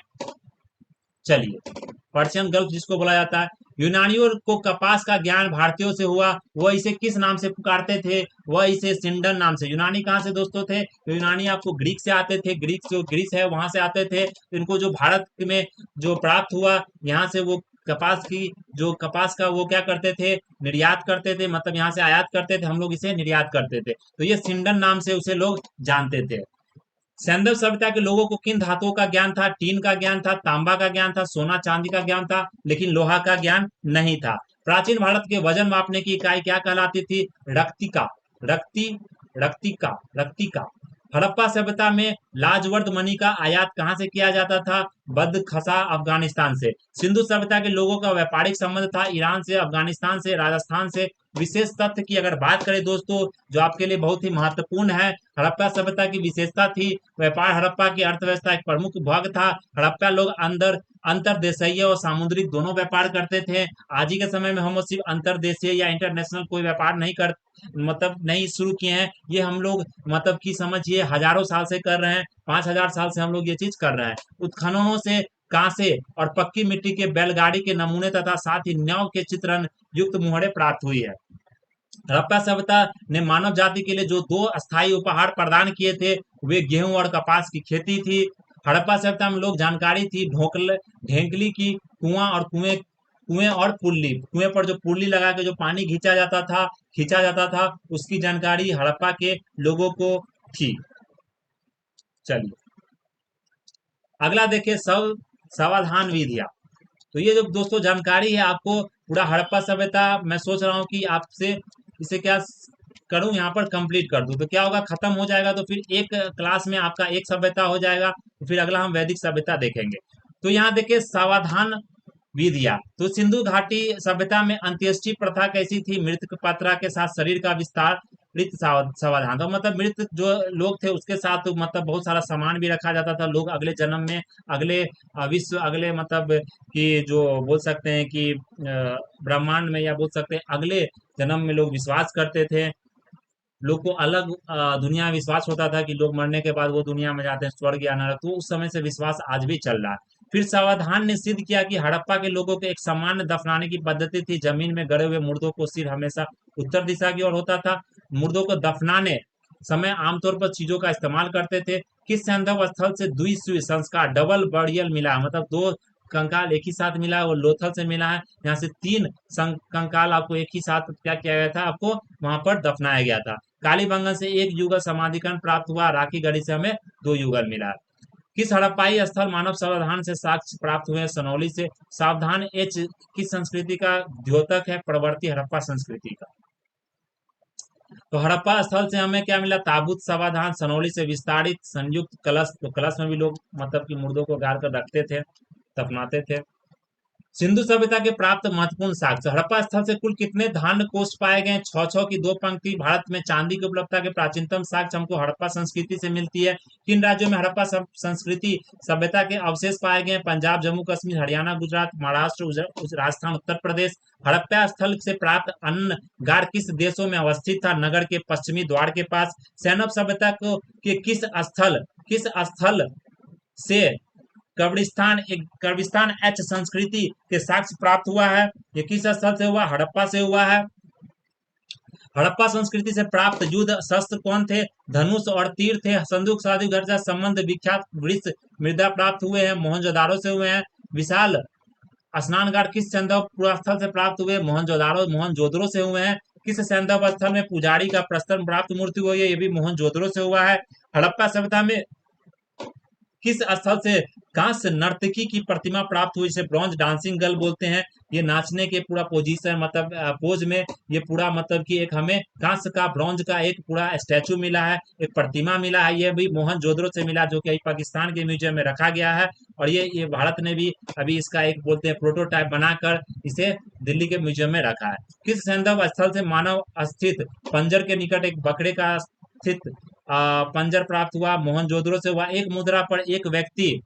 चलिए, पर्शियन गल्फ जिसको बोला जाता है। यूनानियों को कपास का ज्ञान भारतीयों से हुआ, वह इसे किस नाम से पुकारते थे, वह इसे सिंडन नाम से। यूनानी कहाँ से दोस्तों थे, तो यूनानी आपको ग्रीक से आते थे, ग्रीक जो ग्रीस है वहां से आते थे। तो इनको जो भारत में जो प्राप्त हुआ, यहाँ से वो कपास की, जो कपास का वो क्या करते थे, निर्यात करते थे, मतलब यहाँ से आयात करते थे, हम लोग इसे निर्यात करते थे। तो ये सिंडन नाम से उसे लोग जानते थे। सैंधव सभ्यता के लोगों को किन धातुओं का ज्ञान था, टीन का ज्ञान था, तांबा का ज्ञान था, सोना चांदी का ज्ञान था, लेकिन लोहा का ज्ञान नहीं था। प्राचीन भारत के वजन मापने की इकाई क्या कहलाती थी, रक्तिका, रक्ति, रक्तिका, रक्तिका। हड़प्पा सभ्यता में लाजवर्द मणि का आयात कहाँ से किया जाता था, बदखसा, अफगानिस्तान से। सिंधु सभ्यता के लोगों का व्यापारिक संबंध था ईरान से, अफगानिस्तान से, राजस्थान से। विशेष तथ्य की अगर बात करें दोस्तों, जो आपके लिए बहुत ही महत्वपूर्ण है, हड़प्पा सभ्यता की विशेषता थी व्यापार। हड़प्पा की अर्थव्यवस्था एक प्रमुख भाग था। हड़प्पा लोग अंतरदेशीय और सामुद्रिक दोनों व्यापार करते थे। आज ही के समय में हम सिर्फ अंतरदेशीय या इंटरनेशनल कोई व्यापार नहीं कर, मतलब नहीं शुरू किए हैं। ये हम लोग मतलब की समझिए हजारों साल से कर रहे हैं, 5000 साल से हम लोग ये चीज कर रहे हैं। उत्खननों से कांसे और पक्की मिट्टी के बैलगाड़ी के नमूने तथा साथ ही नाव के चित्रण युक्त मुहरे प्राप्त हुई है। हड़प्पा सभ्यता ने मानव जाति के लिए जो दो अस्थायी उपहार प्रदान किए थे, वे गेहूं और कपास की खेती थी। हड़प्पा सभ्यता में लोग जानकारी थी ढोकल ढेंकली की, कुआं और कुएं कुएं और पुल्ली, कुएं पर जो पुल्ली लगा के जो पानी खींचा जाता था उसकी जानकारी हड़प्पा के लोगों को थी। चलिए अगला देखिए सावधान विधियां। तो ये जो दोस्तों जानकारी है आपको पूरा हड़प्पा सभ्यता, मैं सोच रहा हूँ कि आपसे इसे क्या करूं, यहाँ पर कंप्लीट कर दूं तो क्या होगा, खत्म हो जाएगा तो फिर एक क्लास में आपका एक सभ्यता हो जाएगा, तो फिर अगला हम वैदिक सभ्यता देखेंगे। तो यहाँ देखिए सावधान विधियां। तो सिंधु घाटी सभ्यता में अंत्येष्टि प्रथा कैसी थी, मृत पात्रा के साथ शरीर का विस्तार समाधान, तो मतलब मृत जो लोग थे उसके साथ तो मतलब बहुत सारा सामान भी रखा जाता था, लोग अगले जन्म में, अगले विश्व, अगले मतलब कि जो बोल सकते हैं कि ब्रह्मांड में, या बोल सकते हैं अगले जन्म में लोग विश्वास करते थे। लोग को अलग दुनिया में विश्वास होता था कि लोग मरने के बाद वो दुनिया में जाते हैं, स्वर्ग या नरक, तो उस समय से विश्वास आज भी चल रहा है। फिर सावधान ने सिद्ध किया कि हड़प्पा के लोगों के एक सामान्य दफनाने की पद्धति थी, जमीन में गड़े हुए मुर्दों को सिर हमेशा उत्तर दिशा की ओर होता था। मुर्दों को दफनाने समय आमतौर पर चीजों का इस्तेमाल करते थे। किस संदर्भ स्थल से द्विस्वी संस्कार डबल बरियल मिला है, मतलब दो कंकाल एक ही साथ मिला है, वो लोथल से मिला है। यहाँ से तीन कंकाल आपको एक ही साथ क्या किया गया था, आपको वहां पर दफनाया गया था। कालीबंगन से एक युगल समाधिकरण प्राप्त हुआ, राखी गढ़ी से हमें दो युगल मिला। किस हड़प्पाई स्थल मानव सावधान से साक्ष्य प्राप्त हुए हैं, सनौली से। सावधान एच किस संस्कृति का द्योतक है, प्रवर्ती हड़प्पा संस्कृति का। तो हड़प्पा स्थल से हमें क्या मिला, ताबूत सावधान, सनौली से विस्तारित संयुक्त कलश, तो कलश में भी लोग मतलब कि मुर्दों को गाड़ कर रखते थे, दफनाते थे। सिंधु सभ्यता के प्राप्त महत्वपूर्ण साक्ष्य, हड़प्पा स्थल से कुल कितने धान्य कोष पाए गए, छह छह की दो पंक्ति। भारत में चांदी की उपलब्धता के प्राचीनतम साक्ष्य हमको हड़प्पा संस्कृति से मिलती है। किन राज्यों में हड़प्पा संस्कृति सभ्यता के अवशेष पाए गए, पंजाब, जम्मू कश्मीर, हरियाणा, गुजरात, महाराष्ट्र, राजस्थान, उत्तर प्रदेश। हड़प्पा स्थल से प्राप्त अन्न गार किस देशों में अवस्थित था, नगर के पश्चिमी द्वार के पास। सैनव सभ्यता को के किस स्थल से कब्रिस्तान एच संस्कृति के साक्ष्य प्राप्त हुआ है, ये किस स्थल से हुआ, हड़प्पा से हुआ है। हड़प्पा संस्कृति से प्राप्त युद्ध शस्त्र कौन थे, धनुष और तीर थे। संदूक साधु घर संबंध विख्यात वृक्ष मृदा प्राप्त हुए हैं, मोहनजोदारो से हुए हैं। विशाल स्नानघाट किस सैंधव पुरास्थल से प्राप्त हुए, मोहनजोदड़ो से हुए हैं। किस सैंधव स्थल में पुजारी का प्रस्तर प्राप्त मूर्ति हुई है, ये भी मोहनजोदड़ो से हुआ है। हड़प्पा सभ्यता में किस स्थल से कांस्य नर्तकी की प्रतिमा प्राप्त हुई, जिसे ब्रॉन्ज डांसिंग गर्ल बोलते हैं। ये नाचने के पूरा पोजीशन मतलब पोज में ये पूरा मतलब कि एक हमें कांस्य का ब्रॉन्ज का एक पूरा स्टैचू मिला है, एक प्रतिमा मिला है, ये भी मोहनजोदड़ो से मिला, जो कि पाकिस्तान के म्यूजियम में रखा गया है। और ये भारत ने भी अभी इसका एक बोलते हैं प्रोटोटाइप बनाकर इसे दिल्ली के म्यूजियम में रखा है। किस सैंधव स्थल से मानव अस्थित पंजर के निकट एक बकरे का स्थित पंजर प्राप्त हुआ, मोहनजोदड़ो से हुआ। एक मुद्रा पर एक व्यक्ति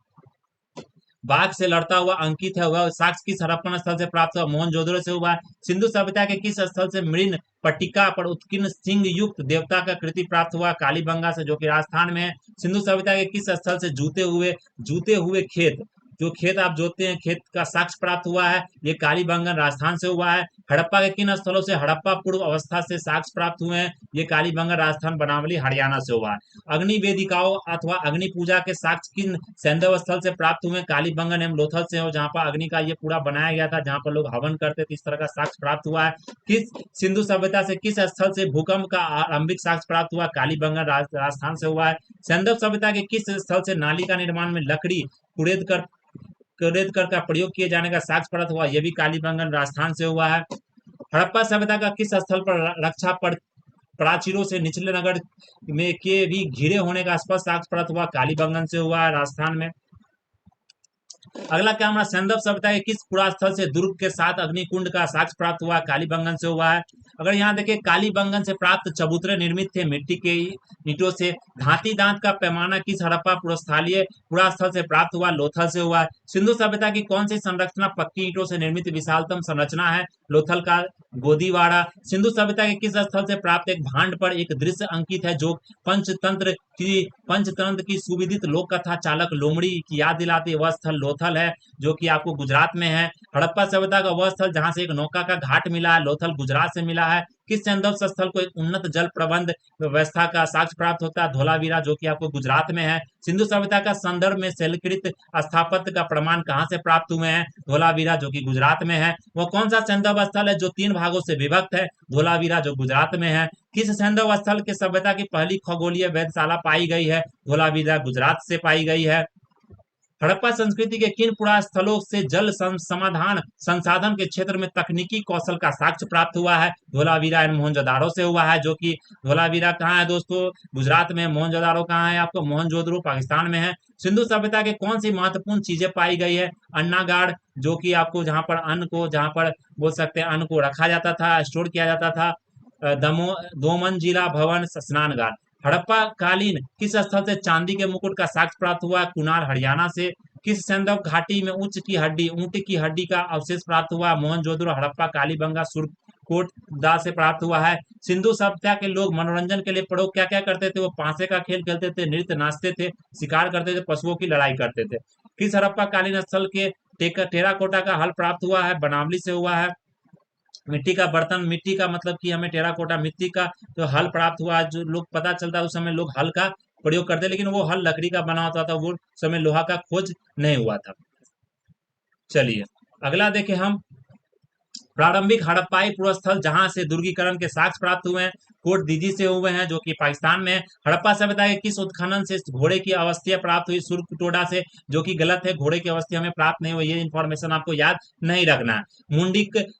बाघ से लड़ता हुआ अंकित है, वह साक्ष्य किस हड़प्पन स्थल से प्राप्त हुआ, मोहनजोदड़ो से हुआ। सिंधु सभ्यता के किस स्थल से मृण पट्टिका पर उत्कीर्ण सिंह युक्त देवता का कृति प्राप्त हुआ, कालीबंगा से, जो कि राजस्थान में है। सिंधु सभ्यता के किस स्थल से जूते हुए खेत, जो खेत आप जोतते हैं, खेत का साक्ष्य प्राप्त हुआ है, ये कालीबंगन राजस्थान से हुआ है। हड़प्पा के किन स्थलों से हड़प्पा पूर्व अवस्था से साक्ष्य प्राप्त हुए हैं, ये कालीबंगन राजस्थान, बनावली हरियाणा से हुआ है। अग्नि वेदिकाओं अथवा अग्नि पूजा के साक्ष्य किन सैंधव स्थल से प्राप्त हुए, कालीबंगन एवं लोथल से हो, जहाँ पर अग्नि का ये पूरा बनाया गया था, जहाँ पर लोग हवन करते थे, इस तरह का साक्ष्य प्राप्त हुआ है। किस सिंधु सभ्यता से किस स्थल से भूकंप का आरंभिक साक्ष्य प्राप्त हुआ, कालीबंगन राजस्थान से हुआ है। सैंधव सभ्यता के किस स्थल से नाली का निर्माण में लकड़ी कुरेदकर का प्रयोग किए जाने का साक्ष्य प्राप्त हुआ, यह भी कालीबंगन राजस्थान से हुआ है। हड़प्पा सभ्यता का किस स्थल पर रक्षा प्राचीरों से निचले नगर में के भी घिरे होने का स्पष्ट साक्ष्य प्राप्त हुआ, कालीबंगन से हुआ है, राजस्थान में। अगला क्या हमारा सैंधव सभ्यता के किस पुरास्थल से दुर्ग के साथ अग्निकुंड का साक्ष्य प्राप्त हुआ, कालीबंगन से हुआ है। अगर यहाँ देखें कालीबंगन से प्राप्त चबूतरे निर्मित थे मिट्टी के ईंटों से। घाती दांत का पैमाना किस हड़प्पा पुरस्थलीय पुरास्थल से प्राप्त हुआ, लोथल से हुआ है। सिंधु सभ्यता की कौन सी संरचना पक्की ईंटों से निर्मित विशालतम संरचना है, लोथल का गोदीवाड़ा। सिंधु सभ्यता के किस स्थल से प्राप्त एक भांड पर एक दृश्य अंकित है, जो पंचतंत्र की सुविदित लोक कथा चालक लोमड़ी की याद दिलाती है, वह स्थल लोथल है, जो कि आपको गुजरात में है। हड़प्पा सभ्यता का वह स्थल जहां से एक नौका का घाट मिला है, लोथल गुजरात से मिला है। किस सैंदव स्थल को एक उन्नत जल प्रबंध व्यवस्था का साक्ष्य प्राप्त होता है? धोलावीरा, जो कि आपको गुजरात में है। सिंधु सभ्यता का संदर्भ में शैलकृत स्थापत्य का प्रमाण कहाँ से प्राप्त हुए हैं? धोलावीरा, जो कि गुजरात में है। वो कौन सा सैंदव स्थल है जो 3 भागों से विभक्त है? धोलावीरा, जो गुजरात में है। किस सैंदव स्थल के सभ्यता की पहली खगोलीय वेधशाला पाई गई है? धोलावीरा, गुजरात से पाई गई है। हड़प्पा संस्कृति के किन पुरा स्थलों से जल समाधान संसाधन के क्षेत्र में तकनीकी कौशल का साक्ष्य प्राप्त हुआ है? धोलावीरा एंड मोहनजोदारो से हुआ है, जो कि धोलावीरा कहाँ है दोस्तों? गुजरात में। मोहनजोदारो कहाँ है आपको? मोहनजोदड़ो पाकिस्तान में है। सिंधु सभ्यता के कौन सी महत्वपूर्ण चीजें पाई गई है? अन्नागार, जो कि आपको जहां पर अन्न को, जहां पर बोल सकते हैं अन्न को रखा जाता था, स्टोर किया जाता था। दमो दोमन भवन, स्नानगार। हड़प्पा कालीन किस स्थल से चांदी के मुकुट का साक्ष्य प्राप्त हुआ? कुनार, हरियाणा से। किस सैंदव घाटी में उच्च की हड्डी, ऊंट की हड्डी का अवशेष प्राप्त हुआ? मोहनजोदड़ो, हड़प्पा, कालीबंगा, सुरकोट दा से प्राप्त हुआ है। सिंधु सभ्यता के लोग मनोरंजन के लिए प्रयोग क्या क्या करते थे? वो पांसे का खेल खेलते थे, नृत्य नाचते थे, शिकार करते थे, पशुओं की लड़ाई करते थे। किस हड़प्पा कालीन स्थल के टेराकोटा का हल प्राप्त हुआ है? बनावली से हुआ है। मिट्टी का बर्तन, मिट्टी का मतलब कि हमें टेराकोटा मिट्टी का जो हल प्राप्त हुआ, जो लोग पता चलता है उस समय लोग हल का प्रयोग करते, लेकिन वो हल लकड़ी का बना होता था, वो समय लोहा का खोज नहीं हुआ था। चलिए अगला देखें हम। प्रारंभिक हड़प्पाई पुरस्थल जहां से दुर्गीकरण के साक्ष्य प्राप्त हुए हैं? कोट दीजी से हुए हैं, जो कि पाकिस्तान में है। हड़प्पा सभ्यता के किस उत्खनन से घोड़े की अवस्थियां प्राप्त हुई? सुरकुटोडा से, जो कि गलत है, घोड़े की अवस्थियां हमें प्राप्त नहीं हुई। ये इंफॉर्मेशन आपको याद नहीं रखना है।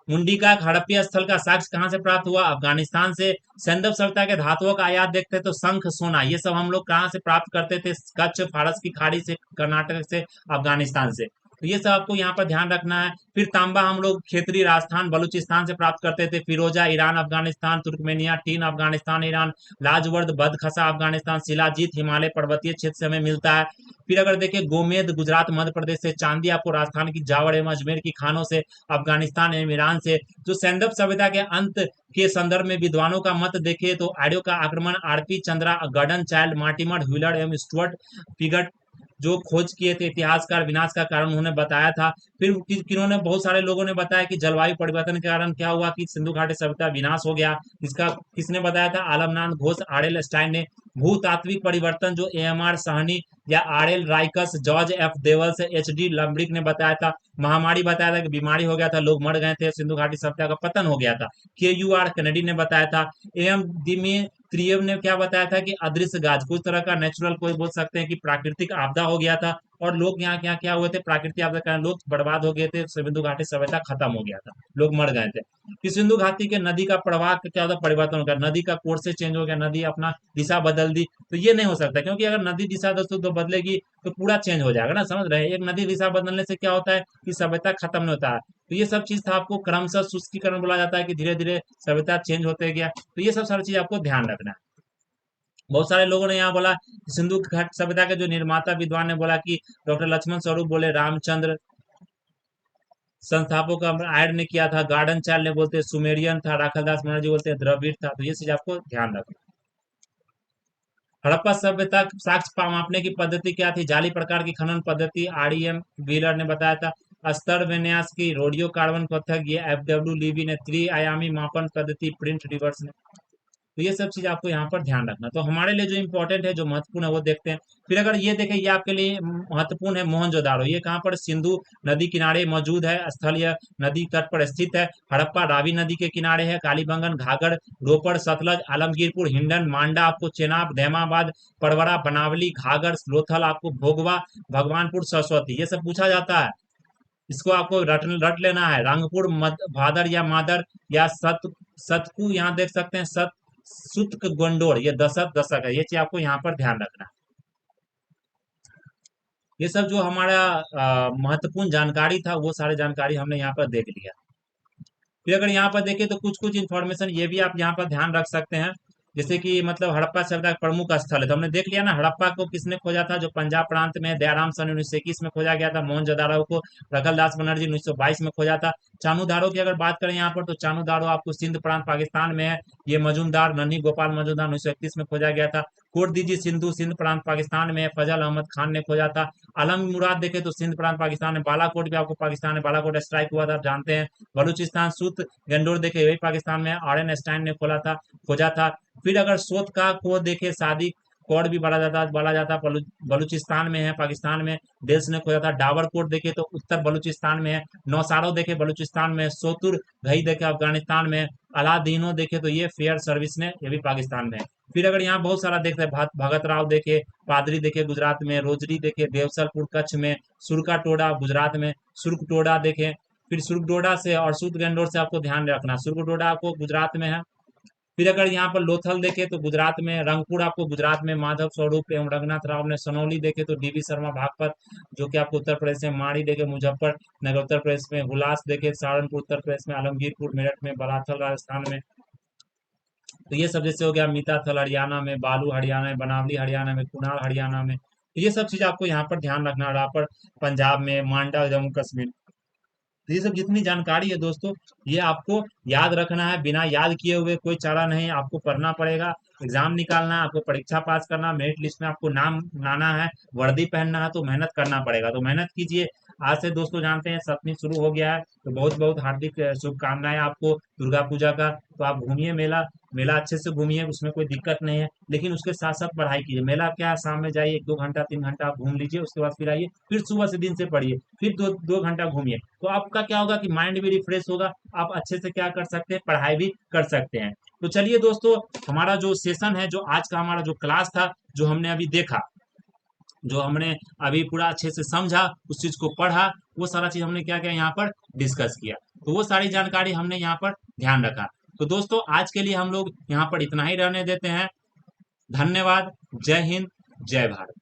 मुंडी का हड़प्पीय स्थल का साक्ष्य कहां से प्राप्त हुआ? अफगानिस्तान से। सैंदव सभ्यता के धातुओं का आयात देखते हैं तो शंख, सोना, ये सब हम लोग कहाँ से प्राप्त करते थे? कच्छ, फारस की खाड़ी से, कर्नाटक से, अफगानिस्तान से। तो ये सब आपको यहाँ पर ध्यान रखना है। फिर तांबा हम लोग खेतरी, राजस्थान, बलूचिस्तान से प्राप्त करते थे। फिरोजा, Iran, Afghanistan, Turkmenia. Tin, Afghanistan, Iran. लाजवर्द, बदखसा, अफगानिस्तान। शिलाजीत, हिमालय पर्वतीय क्षेत्र से हमें मिलता है। फिर अगर देखें गोमेद, गुजरात, मध्य प्रदेश से। चांदी आपको राजस्थान की जावड़ एवं अजमेर की खानों से। अफगानिस्तान एवं ईरान से। जो सैंदव सभ्यता के अंत के संदर्भ में विद्वानों का मत देखे तो आर्यों का आक्रमण R P Chandra, Gordon Childe, Mortimer, Wheeler एवं स्टुअर्ट पिगट जो खोज किए थे, इतिहासकार, विनाश का कारण उन्होंने बताया था। फिर किन्होंने, बहुत सारे लोगों ने बताया कि जलवायु परिवर्तन के कारण क्या हुआ कि सिंधु घाटी सभ्यता विनाश हो गया। इसका किसने बताया था? आलमनाथ घोष, आरएल स्टाइन ने। भूतात्विक परिवर्तन जो एएमआर साहनी या आरएल राइकस, जॉर्ज एफ देवल्स, एचडी लम्ब्रिक ने बताया था। महामारी बताया था कि बीमारी हो गया था, लोग मर गए थे, सिंधु घाटी सभ्यता का पतन हो गया था। के यू आर कैनेडी ने बताया था। एम दिमेत्रियव ने क्या बताया था कि अदृश्य गाज, कुछ तरह का नेचुरल, कोई बोल सकते हैं कि प्राकृतिक आपदा हो गया था और लोग यहाँ क्या क्या हुए थे, प्राकृतिक आपदा के कारण लोग बर्बाद हो गए थे, सिंधु घाटी सभ्यता खत्म हो गया था, लोग मर गए थे। कि सिंधु घाटी के नदी का प्रवाह का क्या होता, परिवर्तन हो गया, नदी का कोर्स से चेंज हो गया, नदी अपना दिशा बदल दी। तो ये नहीं हो सकता, क्योंकि अगर नदी दिशा दोस्तों तो बदलेगी तो पूरा चेंज हो जाएगा ना, समझ रहे हैं? एक नदी दिशा बदलने से क्या होता है कि सभ्यता खत्म नहीं होता है। तो ये सब चीज था, आपको क्रमशः शुष्कीकरण बोला जाता है कि धीरे धीरे सभ्यता चेंज होते गया। तो ये सब सारी चीज आपको ध्यान रखना है। बहुत सारे लोगों ने यहाँ बोला, सिंधु घाट सभ्यता के जो निर्माता विद्वान ने बोला कि डॉक्टर लक्ष्मण स्वरूप बोले रामचंद्र, संस्थापक ऐड ने किया था, गार्डन चाइल्ड ने बोलते सुमेरियन था, राखलदास बनर्जी बोलते द्रविड़ था। तो ये चीज आपको ध्यान रखना। हड़प्पा सभ्यता साक्ष्य मापने की पद्धति क्या थी? जाली प्रकार की खनन पद्धति, आरईएम व्हीलर ने बताया था। स्तर विन्यास की रेडियो कार्बन पृथक, ये एफडब्ल्यू लीवी ने। त्रिआयामी मापन पद्धति, प्रिंट रिवर्स ने। तो ये सब चीज आपको यहाँ पर ध्यान रखना। तो हमारे लिए जो इंपॉर्टेंट है, जो महत्वपूर्ण है, वो देखते हैं। फिर अगर ये देखें, ये आपके लिए महत्वपूर्ण है, मोहनजोदारो। ये कहाँ पर? सिंधु नदी किनारे मौजूद है, स्थल यह नदी तट पर स्थित है। हड़प्पा रावी नदी के किनारे है। कालीबंगन, घाघर, रोपड़, सतलज, आलमगीरपुर, हिंडन, मांडा आपको चेनाब, दहमाबाद, परवरा, बनावली, घाघर, लोथल आपको भोगवा, भगवानपुर, सरस्वती, ये सब पूछा जाता है। इसको आपको रट लेना है। रंगपुर, भादर या मादर या सतकू, यहाँ देख सकते हैं सुतक गोंडोर, ये दशक है। ये चीज आपको यहाँ पर ध्यान रखना है। ये सब जो हमारा महत्वपूर्ण जानकारी था, वो सारी जानकारी हमने यहाँ पर देख लिया। फिर अगर यहाँ पर देखें तो कुछ कुछ इन्फॉर्मेशन ये भी आप यहाँ पर ध्यान रख सकते हैं। जैसे कि मतलब हड़प्पा सभ्यता का प्रमुख स्थल है, तो हमने देख लिया ना, हड़प्पा को किसने खोजा था? जो पंजाब प्रांत में दयाराम सन 1921 में खोजा गया था। मोहनजोदारो को रखलदास बनर्जी 1922 में खोजा था। चानूदारो की अगर बात करें यहाँ पर, तो चानूदारो आपको सिंध प्रांत पाकिस्तान में है। ये मजूमदार, नन्ही गोपाल मजूमदार 1931 में खोजा गया था। कोट दीजिए सिंधु, सिंध प्रांत पाकिस्तान में है, फजल अहमद खान ने खोजा था। आलम मुराद देखे तो सिंध प्रांत पाकिस्तान में, बालाकोट भी आपको पाकिस्तान में, बालाकोट स्ट्राइक हुआ था, आप जानते हैं। बलूचिस्तान सूत गंडोर देखे यही पाकिस्तान में, आर एन स्टाइन ने खोजा था। फिर अगर सोत का को देखे सादिक कोड भी बोला जाता बलूचिस्तान में है, पाकिस्तान में। डेल्स ने खोजा था। डाबर कोट देखे तो उत्तर बलूचिस्तान में है। नौसारो देखे बलूचिस्तान में, सोतुर घई देखे अफगानिस्तान में। अलादीनो देखे तो ये फेयर सर्विस ने, ये भी पाकिस्तान में है। फिर अगर यहाँ बहुत सारा देखते हैं, भगत राव देखे, पादरी देखे गुजरात में, रोजरी देखे देवसरपुर कच्छ में, सुरका टोडा गुजरात में, सुर्ख टोडा देखे। फिर सुर्ख टोडा से और सूत गंडोर से आपको ध्यान रखना, सुर्ख टोडा आपको गुजरात में है। फिर अगर यहाँ पर लोथल देखे तो गुजरात में, रंगपुर आपको गुजरात में, माधव स्वरूप एवं रघुनाथ राव ने। सनौली देखे तो डीवी शर्मा बागपत जो कि आपको उत्तर प्रदेश में, माड़ी देखे मुजफ्फरनगर उत्तर प्रदेश में, हुलास देखे सहारनपुर उत्तर प्रदेश में, आलमगीरपुर मेरठ में, बलाथल राजस्थान में। तो ये सब जैसे हो गया मीताथल हरियाणा में, बालू हरियाणा में, बनावली हरियाणा में, कुनाल हरियाणा में। तो ये सब चीज आपको यहाँ पर ध्यान रखना है। रापर पंजाब में, मांडा जम्मू कश्मीर। तो ये सब जितनी जानकारी है दोस्तों, ये आपको याद रखना है। बिना याद किए हुए कोई चारा नहीं, आपको पढ़ना पड़ेगा। एग्जाम निकालना है, आपको परीक्षा पास करना, मेरिट लिस्ट में आपको नाम लाना है, वर्दी पहनना है, तो मेहनत करना पड़ेगा। तो मेहनत कीजिए। आज से दोस्तों जानते हैं 7वीं शुरू हो गया है, तो बहुत बहुत हार्दिक शुभकामनाएं आपको दुर्गा पूजा का। तो आप घूमिए मेला, मेला अच्छे से घूमिए, उसमें कोई दिक्कत नहीं है। लेकिन उसके साथ साथ पढ़ाई कीजिए। मेला क्या है, शाम में जाइए 1-2 घंटा 3 घंटा आप घूम लीजिए, उसके बाद फिर आइए, फिर सुबह से दिन से पढ़िए, फिर 2-2 घंटा घूमिए। तो आपका क्या होगा कि माइंड भी रिफ्रेश होगा, आप अच्छे से क्या कर सकते हैं, पढ़ाई भी कर सकते हैं। तो चलिए दोस्तों, हमारा जो सेशन है, जो आज का हमारा जो क्लास था, जो हमने अभी देखा, जो हमने अभी पूरा अच्छे से समझा, उस चीज को पढ़ा, वो सारा चीज हमने क्या किया यहाँ पर डिस्कस किया। तो वो सारी जानकारी हमने यहाँ पर ध्यान रखा। तो दोस्तों आज के लिए हम लोग यहाँ पर इतना ही रहने देते हैं। धन्यवाद। जय हिंद, जय भारत।